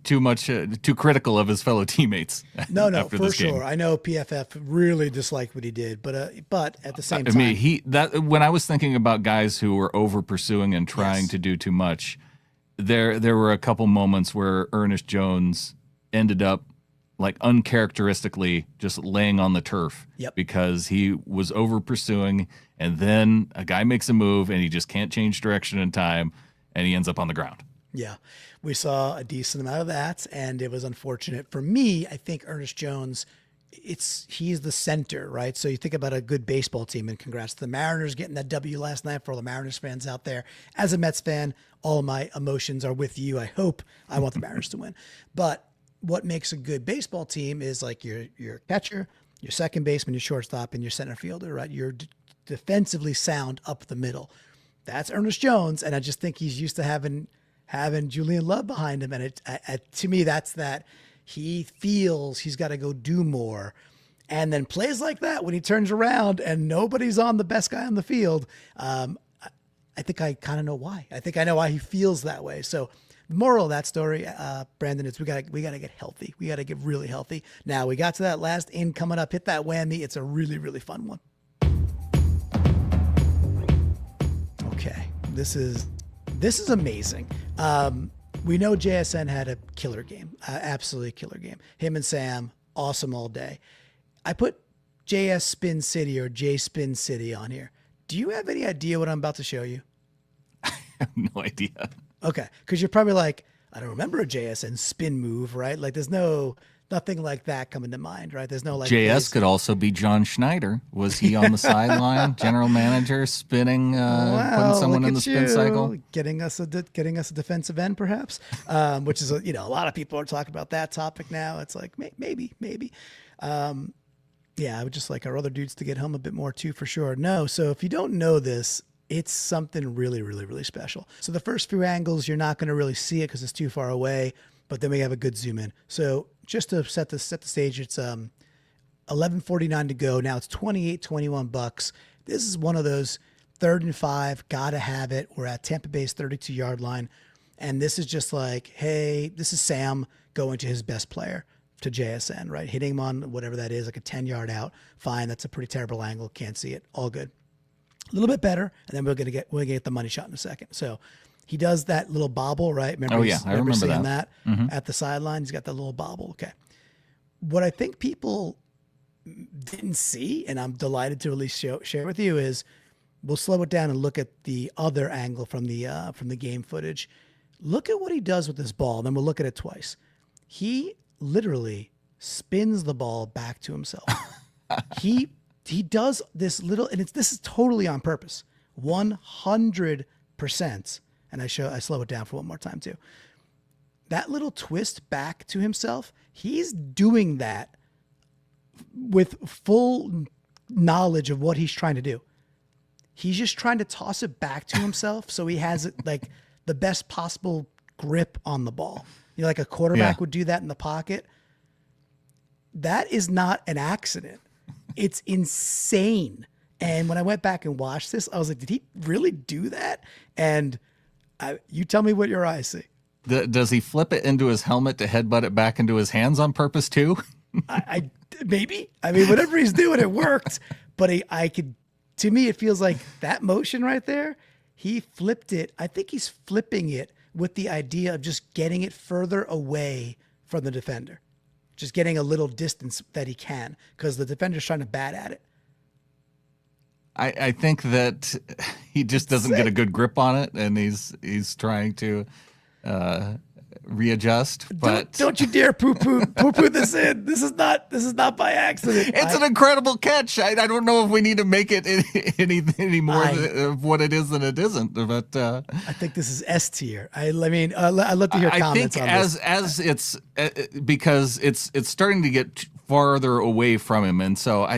too critical of his fellow teammates. No, for sure. I know PFF really disliked what he did, but at the same time, I mean, when I was thinking about guys who were over pursuing and trying to do too much, there were a couple moments where Ernest Jones ended up, like, uncharacteristically just laying on the turf because he was over pursuing, and then a guy makes a move and he just can't change direction in time, and he ends up on the ground. Yeah, we saw a decent amount of that, and it was unfortunate for me. I think Ernest Jones, he's the center, right? So you think about a good baseball team, and congrats to the Mariners getting that W last night. For all the Mariners fans out there, as a Mets fan, all my emotions are with you. I want the Mariners to win, but what makes a good baseball team is, like, your catcher, your second baseman, your shortstop, and your center fielder, right? You're defensively sound up the middle. That's Ernest Jones, and I just think he's used to having Julian Love behind him, and to me, that's that he feels he's got to go do more, and then plays like that when he turns around and nobody's on the best guy on the field. I think I kind of know why. I think I know why he feels that way. So, the moral of that story, Brandon, is we gotta get healthy. We gotta get really healthy. Now, we got to that last in coming up. Hit that whammy. It's a really, really fun one. Okay, this is amazing. We know JSN had a killer game, absolutely killer game. Him and Sam, awesome all day. I put JS Spin City or J Spin City on here. Do you have any idea what I'm about to show you? I have no idea. Okay, because you're probably like, I don't remember a JSN spin move, right? Like, there's nothing like that coming to mind, right? There's no, like, JS could also be John Schneider. Was he on the sideline, general manager, spinning, putting someone in the spin cycle, getting us a defensive end, perhaps? Which is a lot of people are talking about that topic now. It's like maybe. Yeah, I would just like our other dudes to get home a bit more too, for sure. No, so if you don't know this, it's something really, really, really special. So the first few angles, you're not going to really see it because it's too far away, but then we have a good zoom in. So just to set the stage, it's $11.49 to go. Now it's $28-21. This is one of those 3rd and 5, gotta have it. We're at Tampa Bay's 32-yard line, and this is just like, hey, this is Sam going to his best player, to JSN, right? Hitting him on whatever that is, like a 10-yard out. Fine, that's a pretty terrible angle. Can't see it. All good. A little bit better, and then we're gonna get the money shot in a second. So he does that little bobble, right? I remember seeing that at the sideline. He's got that little bobble. Okay. What I think people didn't see, and I'm delighted to at least share with you, is we'll slow it down and look at the other angle from the game footage. Look at what he does with this ball, and then we'll look at it twice. He literally spins the ball back to himself. He does this little, and this is totally on purpose, 100%. And I slow it down for one more time too. That little twist back to himself, he's doing that with full knowledge of what he's trying to do. He's just trying to toss it back to himself so he has like the best possible grip on the ball. Like a quarterback would do that in the pocket. That is not an accident. It's insane. And when I went back and watched this, I was like, did he really do that? And you tell me what your eyes see. Does he flip it into his helmet to headbutt it back into his hands on purpose too? Maybe. I mean, whatever he's doing, it worked. But to me, it feels like that motion right there, he flipped it. I think he's flipping it with the idea of just getting it further away from the defender. Just getting a little distance that he can, because the defender's trying to bat at it. I think that he just doesn't get a good grip on it, and he's trying to readjust. But don't you dare poo-poo this in. This is not by accident. It's an incredible catch. I don't know if we need to make it any more of what it is than it isn't. But I think this is S tier. I'd love to hear comments on this. As it's because it's starting to get farther away from him, and so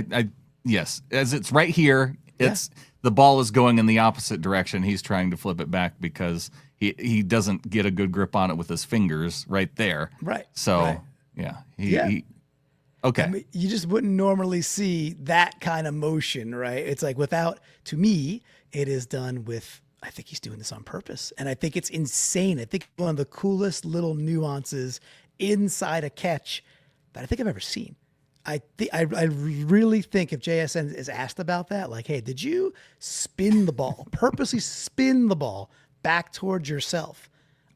yes, as it's right here, the ball is going in the opposite direction. He's trying to flip it back because he doesn't get a good grip on it with his fingers right there. Right. So, he okay. I mean, you just wouldn't normally see that kind of motion, right? It's like to me, it is done with, I think he's doing this on purpose. And I think it's insane. I think one of the coolest little nuances inside a catch that I think I've ever seen. I really think if JSN is asked about that, like, hey, did you purposely spin the ball back towards yourself?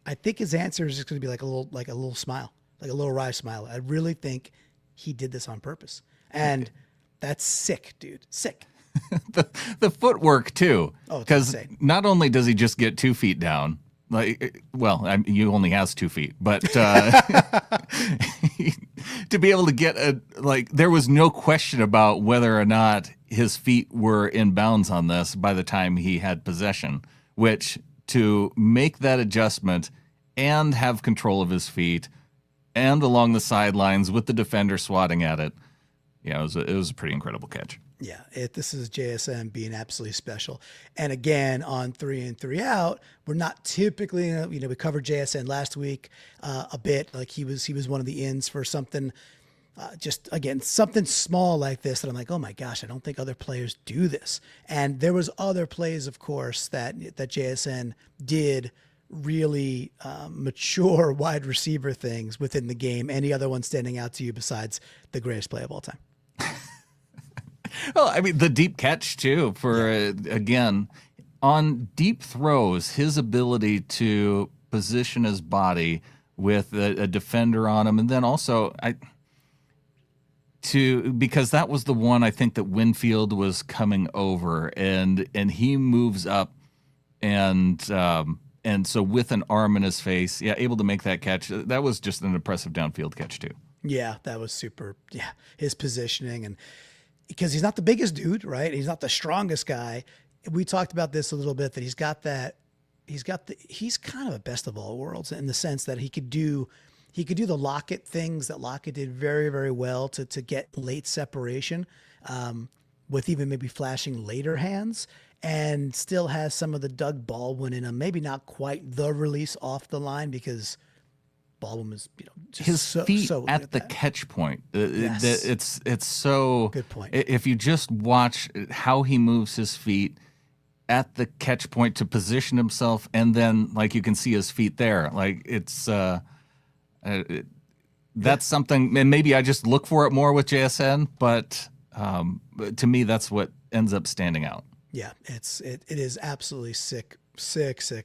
I think his answer is just going to be like a little smile, like a little wry smile. I really think he did this on purpose, and that's sick, dude. Sick. the footwork too, because not only does he just get 2 feet down, you only has 2 feet, but to be able to get there was no question about whether or not his feet were in bounds on this by the time he had possession, which to make that adjustment and have control of his feet and along the sidelines with the defender swatting at it, it was a pretty incredible catch. Yeah, this is JSN being absolutely special. And again, on 3 and 3 out, we're not typically, we covered JSN last week a bit. Like he was one of the ins for something, just again, something small like this that I'm like, oh my gosh, I don't think other players do this. And there was other plays, of course, that JSN did really mature wide receiver things within the game. Any other one standing out to you besides the greatest play of all time? Well, I mean, the deep catch, too, again, on deep throws, his ability to position his body with a defender on him. And then also, because that was the one I think that Winfield was coming over, and he moves up, and so with an arm in his face, able to make that catch. That was just an impressive downfield catch, too. Yeah, that was super. Yeah, his positioning, and because he's not the biggest dude, right? He's not the strongest guy. We talked about this a little bit, that he's kind of a best of all worlds in the sense that he could do the Lockett things that Lockett did very, very well to get late separation, with even maybe flashing later hands, and still has some of the Doug Baldwin in him. Maybe not quite the release off the line, because Baldwin is, just his feet at the catch point. Yes. It's so good point. If you just watch how he moves his feet at the catch point to position himself, and then you can see his feet there. It's that's something, and maybe I just look for it more with JSN, but to me that's what ends up standing out. Yeah, it is absolutely sick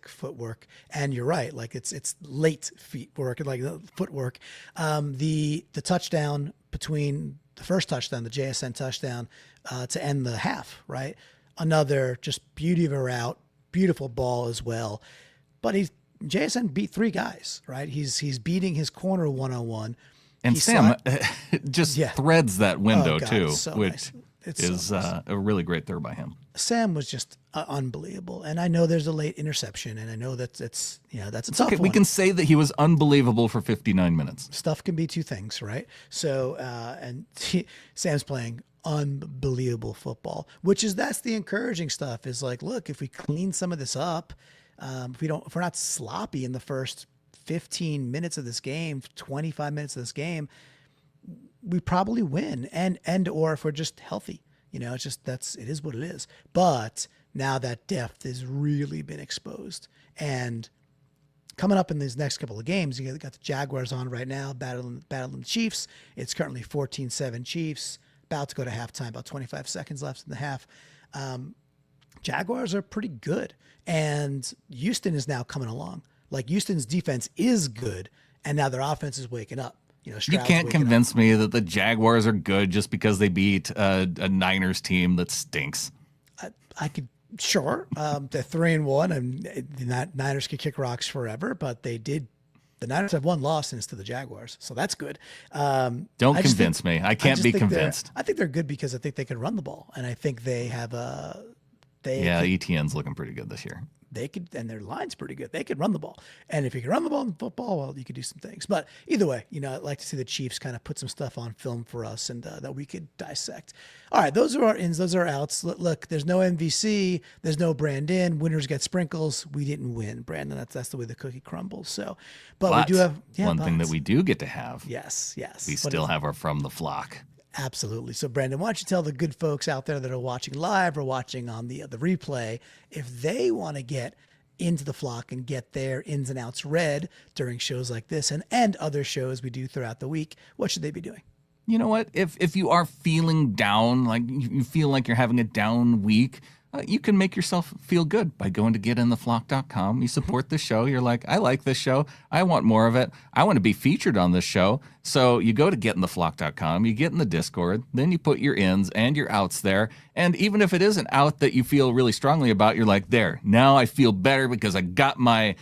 footwork. And you're right, it's late feet work, like the footwork. The touchdown between the first touchdown, the JSN touchdown, to end the half, right? Another just beauty of a route, beautiful ball as well. But JSN beat 3 guys, right? He's beating his corner one-on-one. And Sam just threads that window too, so which nice. is a really great throw by him. Sam was just unbelievable. And I know there's a late interception, and I know that's a tough one. We can say that he was unbelievable for 59 minutes. Stuff can be 2 things, right? So, Sam's playing unbelievable football, that's the encouraging stuff, is like, look, if we clean some of this up, if we're not sloppy in the first 15 minutes of this game, 25 minutes of this game, we probably win, or if we're just healthy, it's just, it is what it is. But now that depth has really been exposed, and coming up in these next couple of games, you got the Jaguars on right now, battling the Chiefs. It's currently 14-7 Chiefs, about to go to halftime, about 25 seconds left in the half. Jaguars are pretty good, and Houston is now coming along. Houston's defense is good, and now their offense is waking up. You can't convince me that the Jaguars are good just because they beat a Niners team that stinks. I could Sure. They're 3-1, and the Niners could kick rocks forever, but they did. The Niners have one loss, and it's to the Jaguars, so that's good. Don't convince me. I can't be convinced. I think they're good because I think they can run the ball, and I think they have a. ETN's looking pretty good this year. They could, and their line's pretty good. They could run the ball. And if you can run the ball in football, well, you could do some things. But either way, I'd like to see the Chiefs kind of put some stuff on film for us and that we could dissect. All right, those are our ins, those are our outs. Look, there's no MVC, there's no Brandon. Winners get sprinkles. We didn't win, Brandon. That's the way the cookie crumbles. So, but we do have one thing that we do get to have. Yes. We still have our From the Flock. Absolutely. So, Brandon, why don't you tell the good folks out there that are watching live or watching on the replay, if they want to get into the flock and get their ins and outs read during shows like this and other shows we do throughout the week, what should they be doing? You know what? If you are feeling down, like you feel like you're having a down week, you can make yourself feel good by going to getintheflock.com. You support the show. You're like, I like this show. I want more of it. I want to be featured on this show. So you go to getintheflock.com, you get in the Discord, then you put your ins and your outs there. And even if it is an out that you feel really strongly about, you're like, there, now I feel better because I got my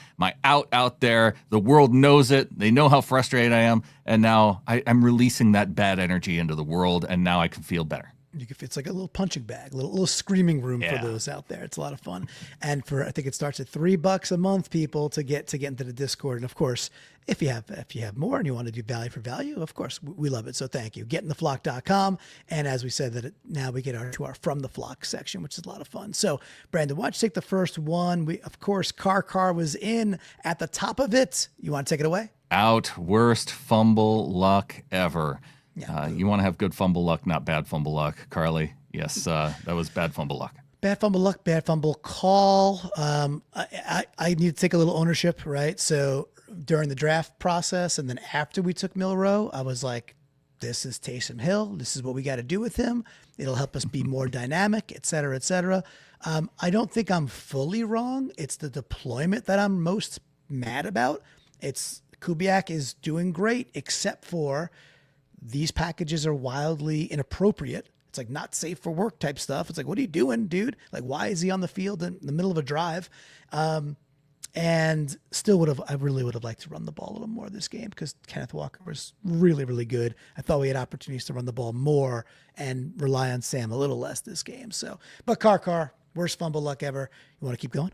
out there. The world knows it. They know how frustrated I am. And now I'm releasing that bad energy into the world. And now I can feel better. It's like a little punching bag, a little screaming room for those out there. It's a lot of fun. And I think it starts at $3 a month, people, to get into the Discord. And of course, if you have more and you want to do value for value, of course, we love it. So thank you. Getintheflock.com. And as we said, now we get to our From the Flock section, which is a lot of fun. So Brandon, why don't you take the first one? Of course, Car was in at the top of it. You want to take it away? Out, worst fumble luck ever. Yeah. You want to have good fumble luck, not bad fumble luck. Carly, yes, that was bad fumble luck. Bad fumble luck, bad fumble call. I need to take a little ownership, right? So during the draft process and then after we took Milroe, I was like, this is Taysom Hill. This is what we got to do with him. It'll help us be more dynamic, et cetera, et cetera. I don't think I'm fully wrong. It's the deployment that I'm most mad about. Kubiak is doing great, except for these packages are wildly inappropriate. It's like not safe for work type stuff. It's like, what are you doing, dude? Like, why is he on the field in the middle of a drive? And still I really would have liked to run the ball a little more this game because Kenneth Walker was really, really good. I thought we had opportunities to run the ball more and rely on Sam a little less this game. So, but Car, worst fumble luck ever. You want to keep going?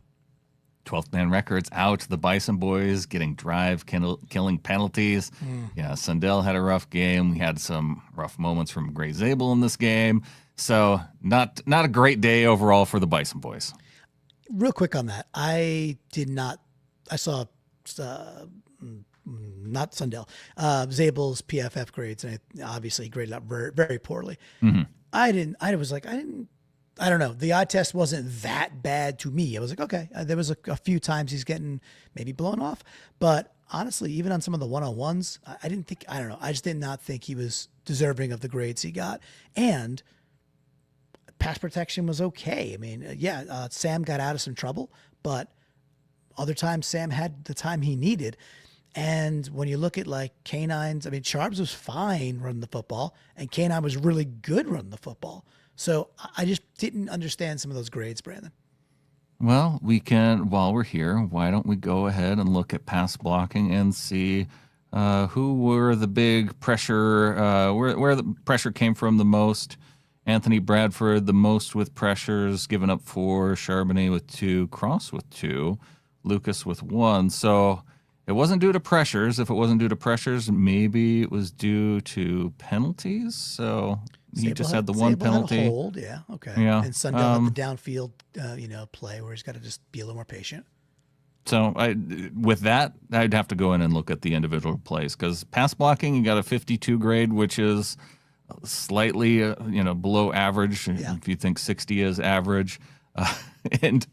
12th man records out. The Bison boys getting drive killing penalties. Yeah, Sundell had a rough game. We had some rough moments from Gray Zabel in this game. So not a great day overall for the Bison boys. Real quick on that. I saw not Sundell, Zabel's PFF grades, and I obviously graded out very, very poorly. Mm-hmm. I don't know. The eye test wasn't that bad to me. I was like, okay, there was a few times he's getting maybe blown off. But honestly, even on some of the one-on-ones, I just did not think he was deserving of the grades he got. And pass protection was okay. I mean, Sam got out of some trouble, but other times Sam had the time he needed. And when you look at like K9's, I mean, Sharps was fine running the football, and K9 was really good running the football. So I just didn't understand some of those grades, Brandon. Well, while we're here, why don't we go ahead and look at pass blocking and see who were the big pressure, where the pressure came from the most. Anthony Bradford, the most with pressures given up for Charbonnet with 2, Cross with 2, Lucas with 1. So it wasn't due to pressures. If it wasn't due to pressures, maybe it was due to penalties. So he just had the one penalty. Had a hold, yeah, okay. Yeah. And Sundell had the downfield, play where he's got to just be a little more patient. So with that, I'd have to go in and look at the individual plays because pass blocking, you got a 52 grade, which is slightly, below average. Yeah. If you think 60 is average, and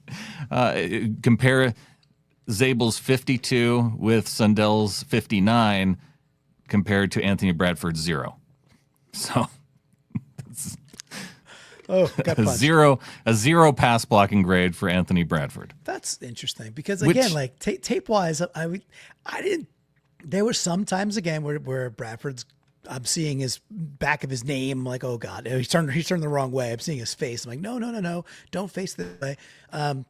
compare Zabel's 52 with Sundell's 59 compared to Anthony Bradford's 0. So. Got a zero pass blocking grade for Anthony Bradford. That's interesting because again, tape wise, I didn't. There were some times again where Bradford's I'm seeing his back of his name. I'm like, oh God, he's turned the wrong way. I'm seeing his face. I'm like, no, don't face this way.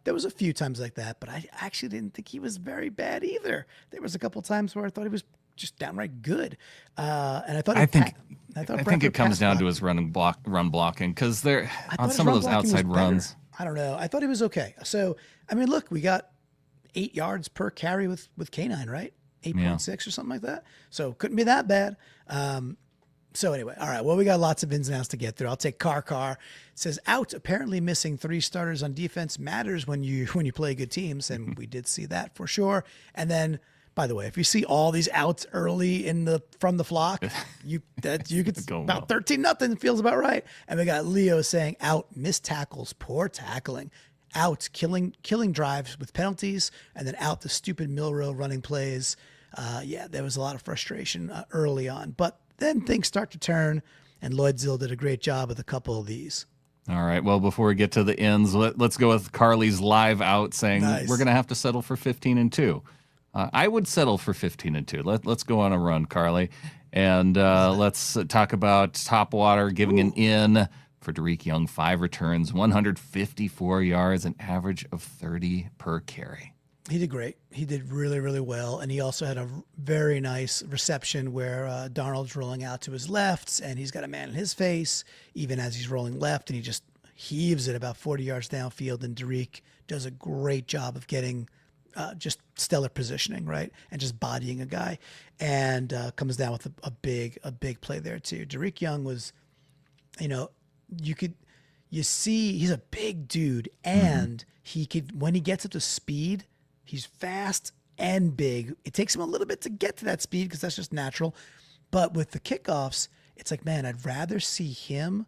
There was a few times like that, but I actually didn't think he was very bad either. There was a couple times where I thought he was just downright good. And I thought I think Bradford it comes down to block- his run blocking, because they're I on thought some his of those run blocking was outside better. runs. I don't know. I thought he was okay. So I mean, look, we got 8 yards per carry with K9, right? 8.6 or something like that. So couldn't be that bad. So anyway, all right. Well, we got lots of ins and outs to get through. I'll take Car. It says out. Apparently, missing 3 starters on defense matters when you play good teams, and we did see that for sure. And then, by the way, if you see all these outs early from the flock, you could about 13-0 feels about right. And we got Leo saying out, missed tackles, poor tackling. Out, killing drives with penalties, and then out the stupid Milrow running plays. There was a lot of frustration early on, but then things start to turn, and Lloydsville did a great job with a couple of these. All right. Well, before we get to the ends, let's go with Carly's live out saying we're going to have to settle for 15-2. I would settle for 15-2. Let's go on a run, Carly, and let's talk about Topwater giving an in for Derek Young. 5 returns, 154 yards, an average of 30 per carry. He did great. He did really, really well. And he also had a very nice reception where Darnold's rolling out to his left, and he's got a man in his face, even as he's rolling left, and he just heaves it about 40 yards downfield. And Derek does a great job of getting just stellar positioning, right? And just bodying a guy, and comes down with a big play there too. Derek Young was, you see he's a big dude, and he could, when he gets up to speed, he's fast and big. It takes him a little bit to get to that speed because that's just natural. But with the kickoffs, it's like, man, I'd rather see him.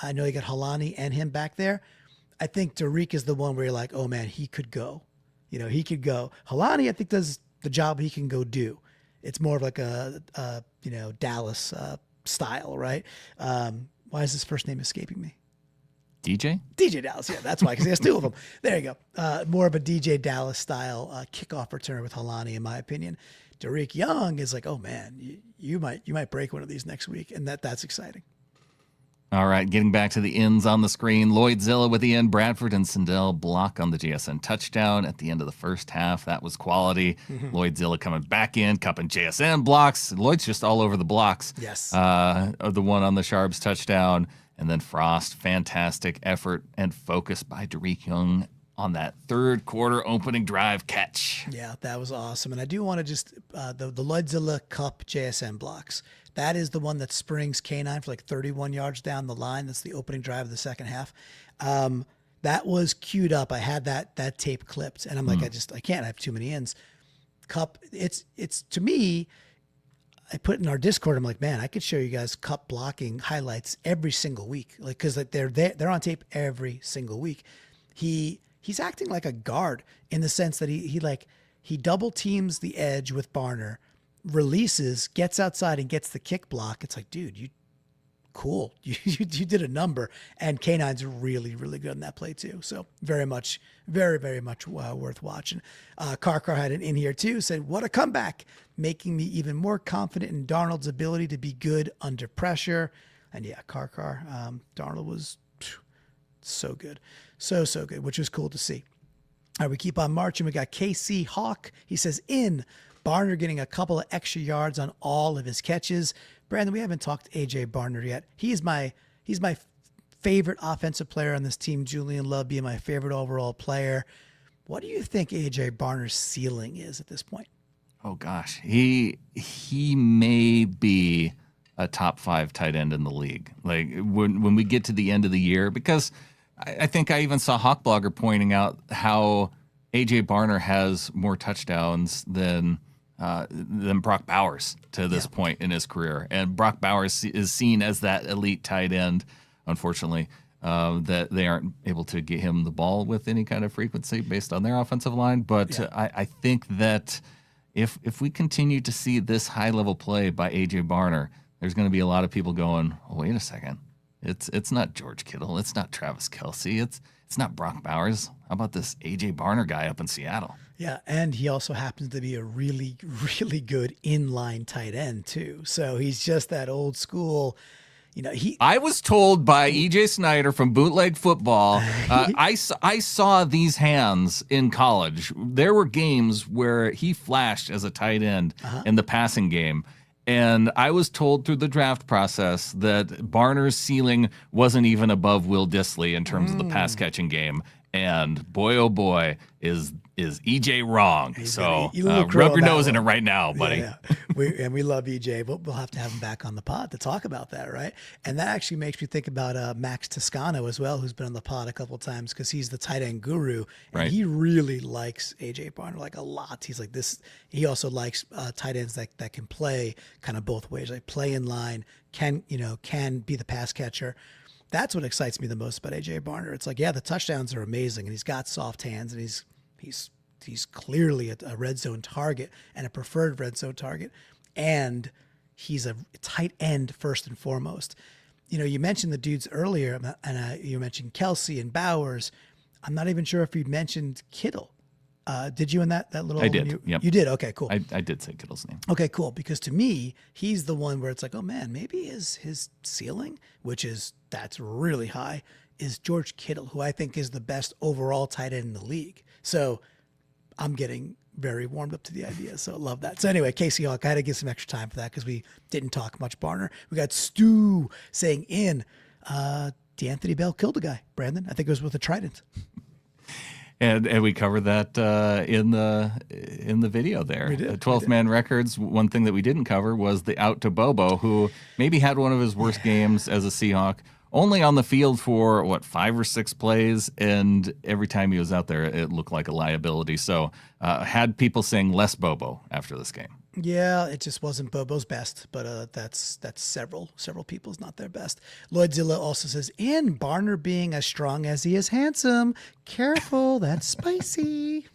I know you got Halani and him back there. I think Derek is the one where you're like, oh man, he could go. He could go. Halani, I think, does the job he can go do. It's more of like a Dallas style, right? Why is his first name escaping me? DJ Dallas, yeah, that's why, because he has 2 of them. There you go. More of a DJ Dallas style kickoff return with Halani, in my opinion. Derek Young is like, oh man, you might break one of these next week, and that's exciting. All right, getting back to the ends on the screen. Lloydzilla with the end. Bradford and Sindel block on the GSN touchdown at the end of the first half. That was quality. Lloydzilla coming back in, cupping JSN blocks. Lloyd's just all over the blocks. Yes. The one on the Sharps touchdown. And then Frost, fantastic effort and focus by Derek Young on that third quarter opening drive catch. Yeah, that was awesome. And I do want to just, the Lloydzilla Cup JSN blocks. That is the one that springs K9 for like 31 yards down the line. That's the opening drive of the second half. That was queued up. I had that tape clipped, and I'm like, I can't have too many ends. Cup, it's to me, I put in our Discord, I'm like, man, I could show you guys Cup blocking highlights every single week. Like, cause like they're on tape every single week. He's acting like a guard in the sense that he double teams the edge with Barner, releases, gets outside and gets the kick block. It's like, dude, you did a number, and K9's really, really good in that play too. So very much worth watching. Car had an in here too, said, what a comeback, making me even more confident in Darnold's ability to be good under pressure. And yeah, Car, Darnold was so good. So good, which was cool to see. All right, we keep on marching. We got KC Hawk. He says, Barner getting a couple of extra yards on all of his catches. Brandon, we haven't talked AJ Barner yet. He's my favorite offensive player on this team. Julian Love being my favorite overall player. What do you think AJ Barner's ceiling is at this point? Oh gosh, he may be a top 5 tight end in the league. Like when we get to the end of the year, because I think I even saw Hawk Blogger pointing out how AJ Barner has more touchdowns than Brock Bowers to this point in his career. And Brock Bowers is seen as that elite tight end, unfortunately, that they aren't able to get him the ball with any kind of frequency based on their offensive line. But I think that if we continue to see this high-level play by A.J. Barner, there's going to be a lot of people going, oh, wait a second. It's not George Kittle. It's not Travis Kelce. It's it's not Brock Bowers. How about this AJ Barner guy up in Seattle? Yeah, and he also happens to be a really, really good inline tight end too. So he's just that old school, I was told by EJ Snyder from Bootleg Football, I saw these hands in college. There were games where he flashed as a tight end in the passing game. And I was told through the draft process that Barner's ceiling wasn't even above Will Dissly in terms of the pass catching game. And boy, oh boy, is EJ wrong. So rub your nose in it right now, buddy. Yeah. We love EJ, but we'll have to have him back on the pod to talk about that, right? And that actually makes me think about Max Toscano as well, who's been on the pod a couple of times because he's the tight end guru. And he really likes AJ Barner like a lot. He's like this. He also likes tight ends that can play kind of both ways, like play in line, can be the pass catcher. That's what excites me the most about AJ Barner. It's like, yeah, the touchdowns are amazing, and he's got soft hands, and he's clearly a red zone target and a preferred red zone target, and he's a tight end first and foremost. You mentioned the dudes earlier, and you mentioned Kelsey and Bowers. I'm not even sure if you mentioned Kittle. Did you in that little? I did. You did. Okay, cool. I did say Kittle's name. Okay, cool. Because to me, he's the one where it's like, oh man, maybe his ceiling, that's really high, is George Kittle, who I think is the best overall tight end in the league. So I'm getting very warmed up to the idea. So I love that. So anyway, Casey Hawk, I had to give some extra time for that because we didn't talk much Barner. We got Stu saying DeAnthony Bell killed a guy, Brandon. I think it was with a trident. And we covered that in the video there. We did. The 12-man records. One thing that we didn't cover was the out to Bobo, who maybe had one of his worst games as a Seahawk. Only on the field for 5 or 6 plays, and every time he was out there, it looked like a liability. So had people saying less Bobo after this game. Yeah, it just wasn't Bobo's best, but that's several people's not their best. Lloydzilla also says, and Barner being as strong as he is handsome. Careful, that's spicy.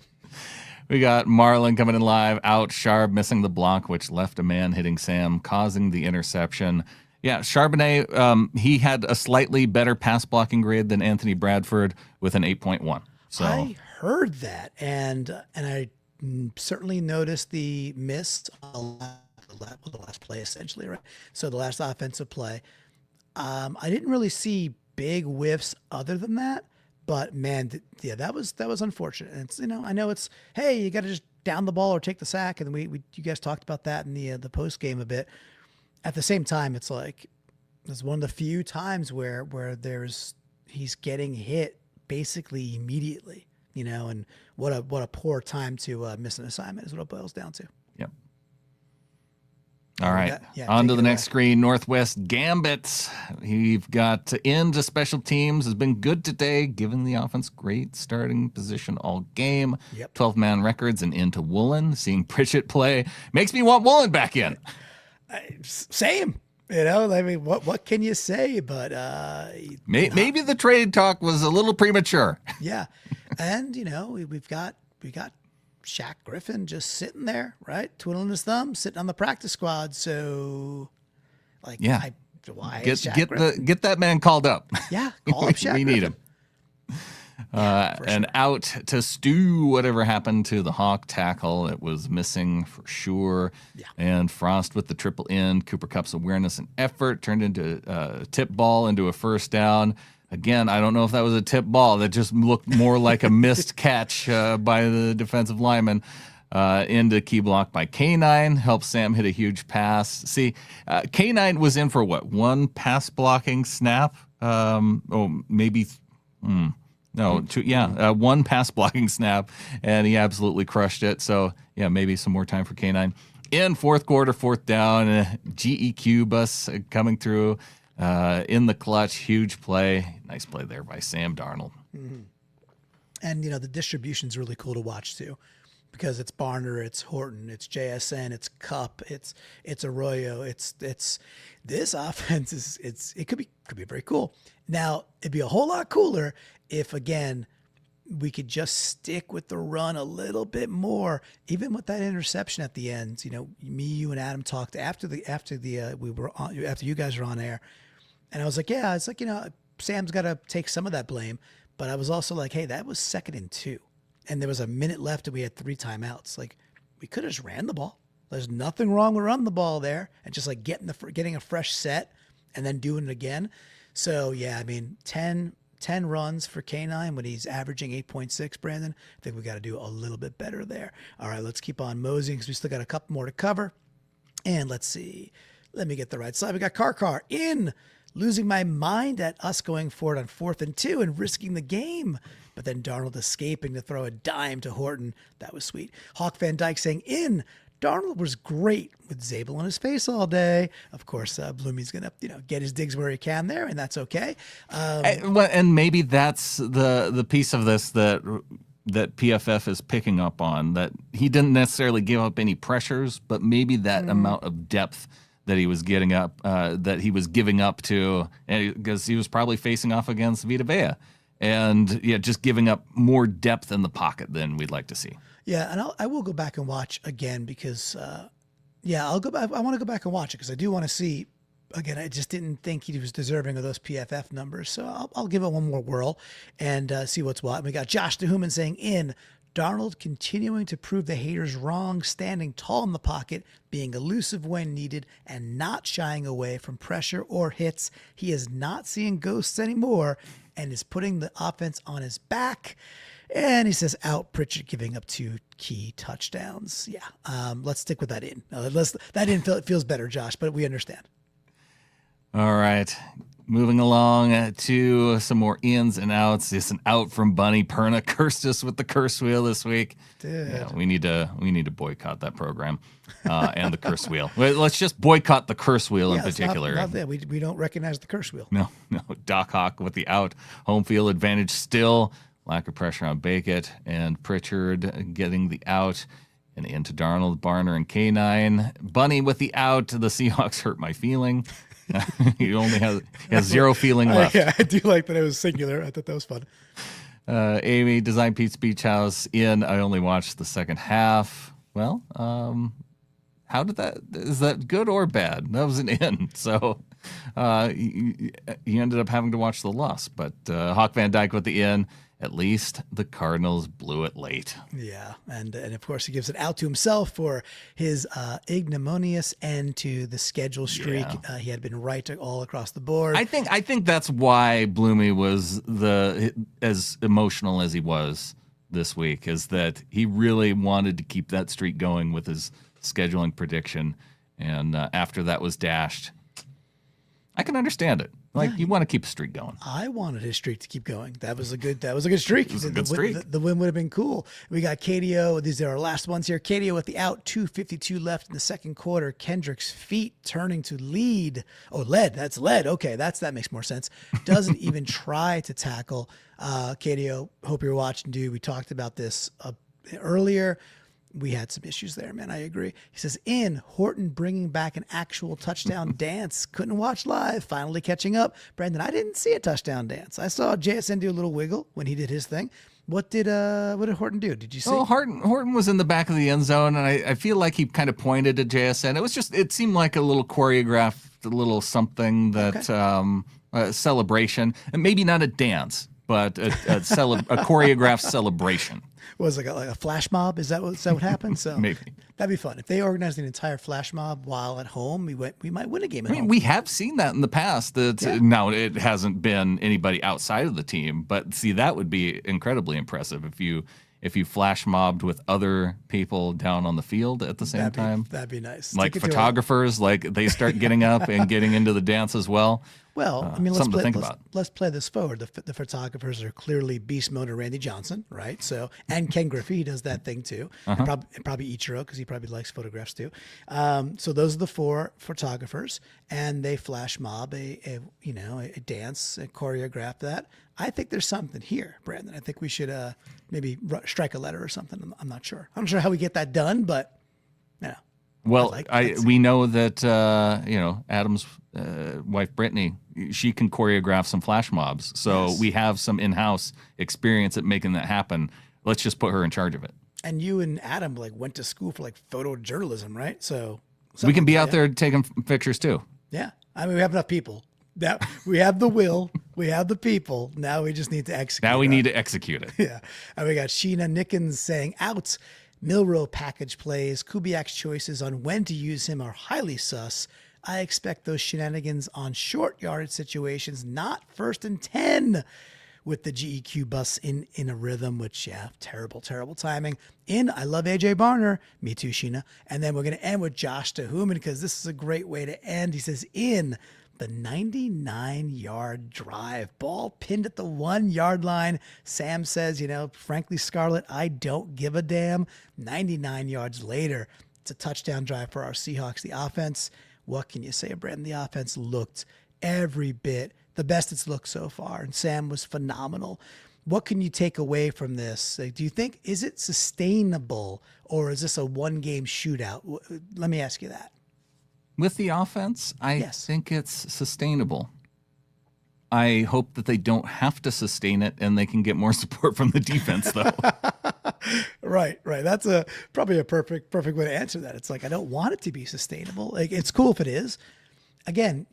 We got Marlon coming in live, out Sharp, missing the block, which left a man hitting Sam, causing the interception. Yeah, Charbonnet, he had a slightly better pass blocking grade than Anthony Bradford with an 8.1. So I heard that, and I certainly noticed the miss on the last play, essentially, right? So the last offensive play. I didn't really see big whiffs other than that, but man, that was unfortunate. And it's, I know it's, hey, you got to just down the ball or take the sack, and you guys talked about that in the post game a bit. At the same time, it's like it's one of the few times where he's getting hit basically immediately, and what a poor time to miss an assignment is what it boils down to. Yep. All right. On to the next screen. Northwest Gambit. We've got into special teams. Has been good today, given the offense great starting position all game. Yep. 12-man records and into Woolen. Seeing Pritchett play makes me want Woolen back in. Same. I mean, what can you say? But maybe the trade talk was a little premature. Yeah, and we've got Shaq Griffin just sitting there, right, twiddling his thumbs, sitting on the practice squad. So, why get that man called up? Yeah, call up Shaq. We need him. And out to Stu, whatever happened to the Hawk tackle. It was missing for sure. Yeah. And Frost with the triple end. Cooper Kupp's awareness and effort turned into a tip ball into a first down. Again, I don't know if that was a tip ball. That just looked more like a missed catch by the defensive lineman. Into key block by K9. Helped Sam hit a huge pass. See, K9 was in for one pass blocking snap? Maybe... No, one pass blocking snap, and he absolutely crushed it. So, yeah, maybe some more time for K9. In fourth quarter, fourth down, GEQ bus coming through in the clutch. Huge play. Nice play there by Sam Darnold. Mm-hmm. And, the distribution's really cool to watch, too, because it's Barner, it's Horton, it's JSN, it's Cup, it's Arroyo. It's this offense it could be very cool. Now, it'd be a whole lot cooler if, again, we could just stick with the run a little bit more, even with that interception at the end. Me, you, and Adam talked after you guys were on air, and I was like, yeah, it's like Sam's got to take some of that blame, but I was also like, hey, that was 2nd and 2. And there was a minute left and we had 3 timeouts. Like, we could have just ran the ball. There's nothing wrong with running the ball there and just like getting a fresh set and then doing it again. So yeah, I mean, 10 runs for K9 when he's averaging 8.6, Brandon. I think we got to do a little bit better there. All right, let's keep on moseying because we still got a couple more to cover. And let's see. Let me get the right side. We got Carr in, losing my mind at us going for it on 4th and 2 and risking the game. But then Darnold escaping to throw a dime to Horton. That was sweet. Hawk Van Dyke saying in. Darnold was great with Zabel on his face all day. Of course, Bloomy's going to get his digs where he can there, and that's okay. And maybe that's the piece of this that PFF is picking up on, that he didn't necessarily give up any pressures, but maybe that amount of depth that he was giving up to, because he was probably facing off against Vita Vea. And just giving up more depth in the pocket than we'd like to see. Yeah, and I will go back and watch again because, I'll go back. I want to go back and watch it because I do want to see. Again, I just didn't think he was deserving of those PFF numbers, so I'll give it one more whirl and see what's what. And we got Josh DeHuman saying in. Darnold continuing to prove the haters wrong, standing tall in the pocket, being elusive when needed, and not shying away from pressure or hits. He is not seeing ghosts anymore and is putting the offense on his back. And he says out Pritchard giving up 2 key touchdowns. Yeah, let's stick with that in. That in feels better, Josh, but we understand. All right. Moving along to some more ins and outs. It's an out from Bunny. Perna cursed us with the curse wheel this week. Dude. Yeah, we need to boycott that program and the curse wheel. Let's just boycott the curse wheel in particular. Not that. We don't recognize the curse wheel. No. Doc Hawk with the out. Home field advantage still. Lack of pressure on Bakett and Pritchard getting the out. And into Darnold, Barner, and K9. Bunny with the out. The Seahawks hurt my feeling. He only has zero feeling left. I do like that it was singular. I thought that was fun. Amy, Design Pete's Beach House in. I only watched the second half. Well, how did that? Is that good or bad? That was an in. So you ended up having to watch the loss. But Hawk Van Dyke with the in. At least the Cardinals blew it late. Yeah, and of course he gives it out to himself for his ignominious end to the schedule streak. Yeah. He had been right all across the board. I think that's why Bloomy was as emotional as he was this week, is that he really wanted to keep that streak going with his scheduling prediction, and after that was dashed, I can understand it. You want to keep a streak going. I wanted his streak to keep going. That was a good streak. It was a good streak. The win would have been cool. We got KDO. These are our last ones here. KDO with the out, 2:52 left in the second quarter. Kendrick's feet turning to lead. Oh, lead. That's lead. Okay, that makes more sense. Doesn't even try to tackle. KDO, hope you're watching, dude. We talked about this earlier. We had some issues there, man. I agree. He says, Horton bringing back an actual touchdown dance. Couldn't watch live. Finally catching up. Brandon, I didn't see a touchdown dance. I saw JSN do a little wiggle when he did his thing. What did Horton do? Did you see? Oh, Horton was in the back of the end zone, and I feel like he kind of pointed at JSN. It seemed like a little choreographed, a little something that a celebration, and maybe not a dance, but a choreographed celebration. Was like a flash mob? Is that what happened? So maybe that'd be fun if they organized an entire flash mob while at home. We might win a game at home. We have seen that in the past. Now it hasn't been anybody outside of the team, but see, that would be incredibly impressive if you flash mobbed with other people down on the field at the same time. That'd be nice. Like photographers, they start getting up and getting into the dance as well. Well, I mean, let's play this forward. The photographers are clearly Beast Mode and Randy Johnson, right? So, and Ken Griffey does that thing too. And probably Ichiro, because he probably likes photographs too. So those are the 4 photographers, and they flash mob a dance and choreograph that. I think there's something here, Brandon. I think we should maybe strike a letter or something. I'm not sure. I'm not sure how we get that done, but yeah. Well, we know that Adam's wife Brittany, she can choreograph some flash mobs, so we have some in-house experience at making that happen. Let's just put her in charge of it. And you and Adam went to school for photojournalism, right? So we can be out there taking pictures too. Yeah, I mean we have enough people. That we have the will. We have the people. Now we just need to execute. Now we need to execute it. Yeah. And we got Sheena Nickens saying out. Milrow package plays. Kubiak's choices on when to use him are highly sus. I expect those shenanigans on short yardage situations, not 1st and 10 with the GEQ bus in a rhythm, which, yeah, terrible timing. I love AJ Barner. Me too, Sheena. And then we're going to end with Josh Tehuman because this is a great way to end. He says, in the 99-yard drive, ball pinned at the 1-yard line. Sam says, frankly, Scarlett, I don't give a damn. 99 yards later, it's a touchdown drive for our Seahawks. The offense, what can you say, Brandon? The offense looked every bit the best it's looked so far, and Sam was phenomenal. What can you take away from this? Do you think, is it sustainable, or is this a one-game shootout? Let me ask you that. With the offense, I think it's sustainable. I hope that they don't have to sustain it and they can get more support from the defense, though. Right. That's probably a perfect way to answer that. It's like, I don't want it to be sustainable. Like, it's cool if it is. Again,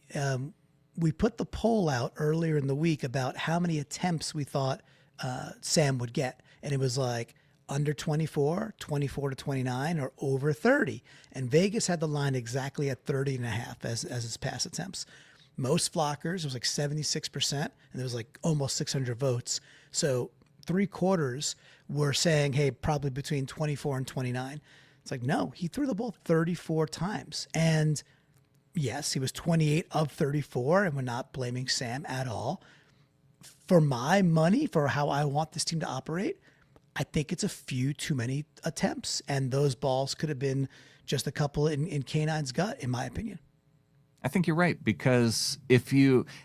we put the poll out earlier in the week about how many attempts we thought Sam would get. And it was like under 24, 24 to 29, or over 30. And Vegas had the line exactly at 30.5 as his pass attempts. Most flockers, it was like 76%, and there was like almost 600 votes. So 3/4 were saying, hey, probably between 24 and 29. It's like, no, he threw the ball 34 times. And yes, he was 28 of 34, and we're not blaming Sam at all. For my money, for how I want this team to operate, I think it's a few too many attempts, and those balls could have been just a couple in K9's gut, in my opinion. I think you're right, because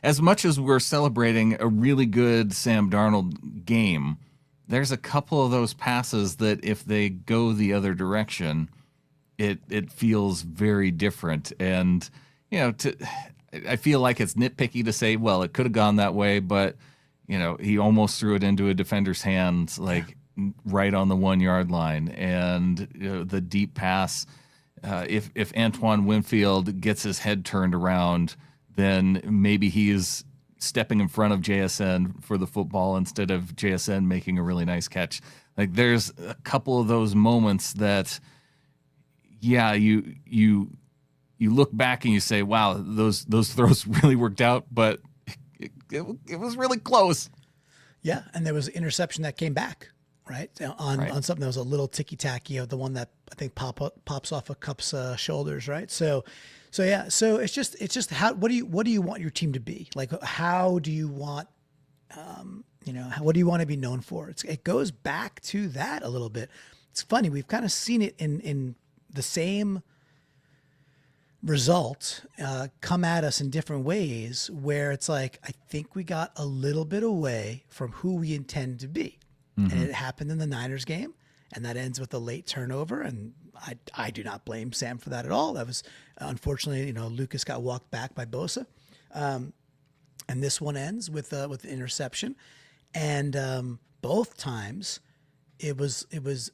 as much as we're celebrating a really good Sam Darnold game, there's a couple of those passes that if they go the other direction, it feels very different. And, I feel like it's nitpicky to say, well, it could have gone that way, but, he almost threw it into a defender's hands, right on the 1-yard line. And the deep pass, if Antoine Winfield gets his head turned around, then maybe he is stepping in front of JSN for the football instead of JSN making a really nice catch. Like, there's a couple of those moments that, you look back and you say, wow, those throws really worked out, but it was really close. Yeah, and there was an interception that came back. Right on something that was a little ticky tacky, of the one that I think pops off of Cup's shoulders, right? So it's just how what do you want your team to be like? How do you want what do you want to be known for? It goes back to that a little bit. It's funny, we've kind of seen it in the same result come at us in different ways, where it's like, I think we got a little bit away from who we intend to be. And it happened in the Niners game, and that ends with a late turnover. And I do not blame Sam for that at all. That was, unfortunately, Lucas got walked back by Bosa. And this one ends with the interception. And both times it was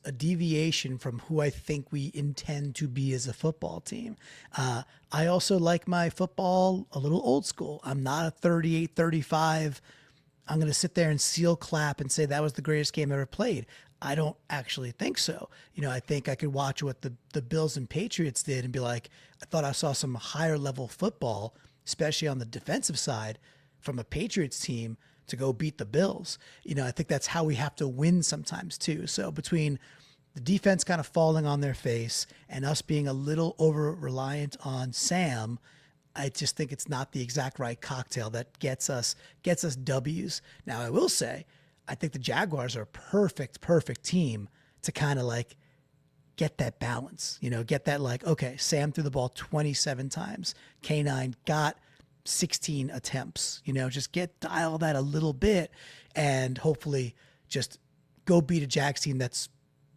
a deviation from who I think we intend to be as a football team. I also like my football a little old school. I'm not a 38-35. I'm going to sit there and seal clap and say that was the greatest game ever played. I don't actually think so. I think I could watch what the Bills and Patriots did and be like, I thought I saw some higher level football, especially on the defensive side, from a Patriots team to go beat the Bills. I think that's how we have to win sometimes too. So between the defense kind of falling on their face and us being a little over reliant on Sam, I just think it's not the exact right cocktail that gets us W's. Now, I will say, I think the Jaguars are a perfect team to kind of like get that balance, get that okay, Sam threw the ball 27 times. K9 got 16 attempts, just dial that a little bit and hopefully just go beat a Jags team that's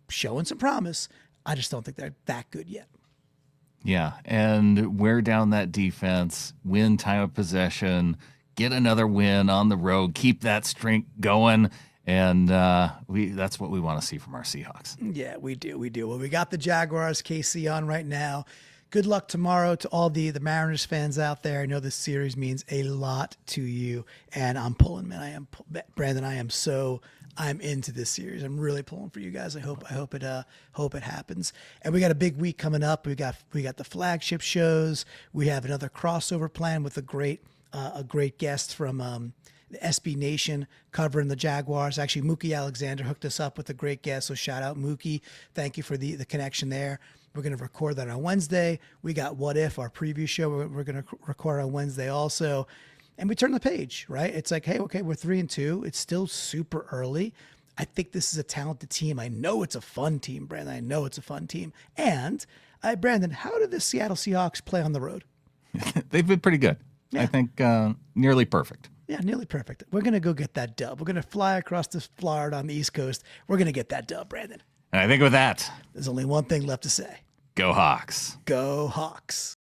showing some promise. I just don't think they're that good yet. Yeah, and wear down that defense, win time of possession, get another win on the road, keep that streak going, and that's what we want to see from our Seahawks. Yeah, we do. Well, we got the Jaguars, KC, on right now. good luck tomorrow to all the Mariners fans out there. I know this series means a lot to you, and I'm pulling, man. Brandon. I'm into this series. I'm really pulling for you guys. I hope it happens. And we got a big week coming up. We got the flagship shows. We have another crossover plan with a great guest from the SB Nation covering the Jaguars. Actually, Mookie Alexander hooked us up with a great guest, so shout out Mookie. Thank you for the connection there. We're going to record that on Wednesday. We got What If, our preview show. We're going to record on Wednesday also. And we turn the page, right? It's like, hey, okay, we're 3-2. It's still super early. I think this is a talented team. I know it's a fun team, Brandon. I know it's a fun team. And, Brandon, how did the Seattle Seahawks play on the road? They've been pretty good. Yeah. I think nearly perfect. Yeah, nearly perfect. We're going to go get that dub. We're going to fly across to Florida on the East Coast. We're going to get that dub, Brandon. And I think with that, there's only one thing left to say. Go Hawks. Go Hawks.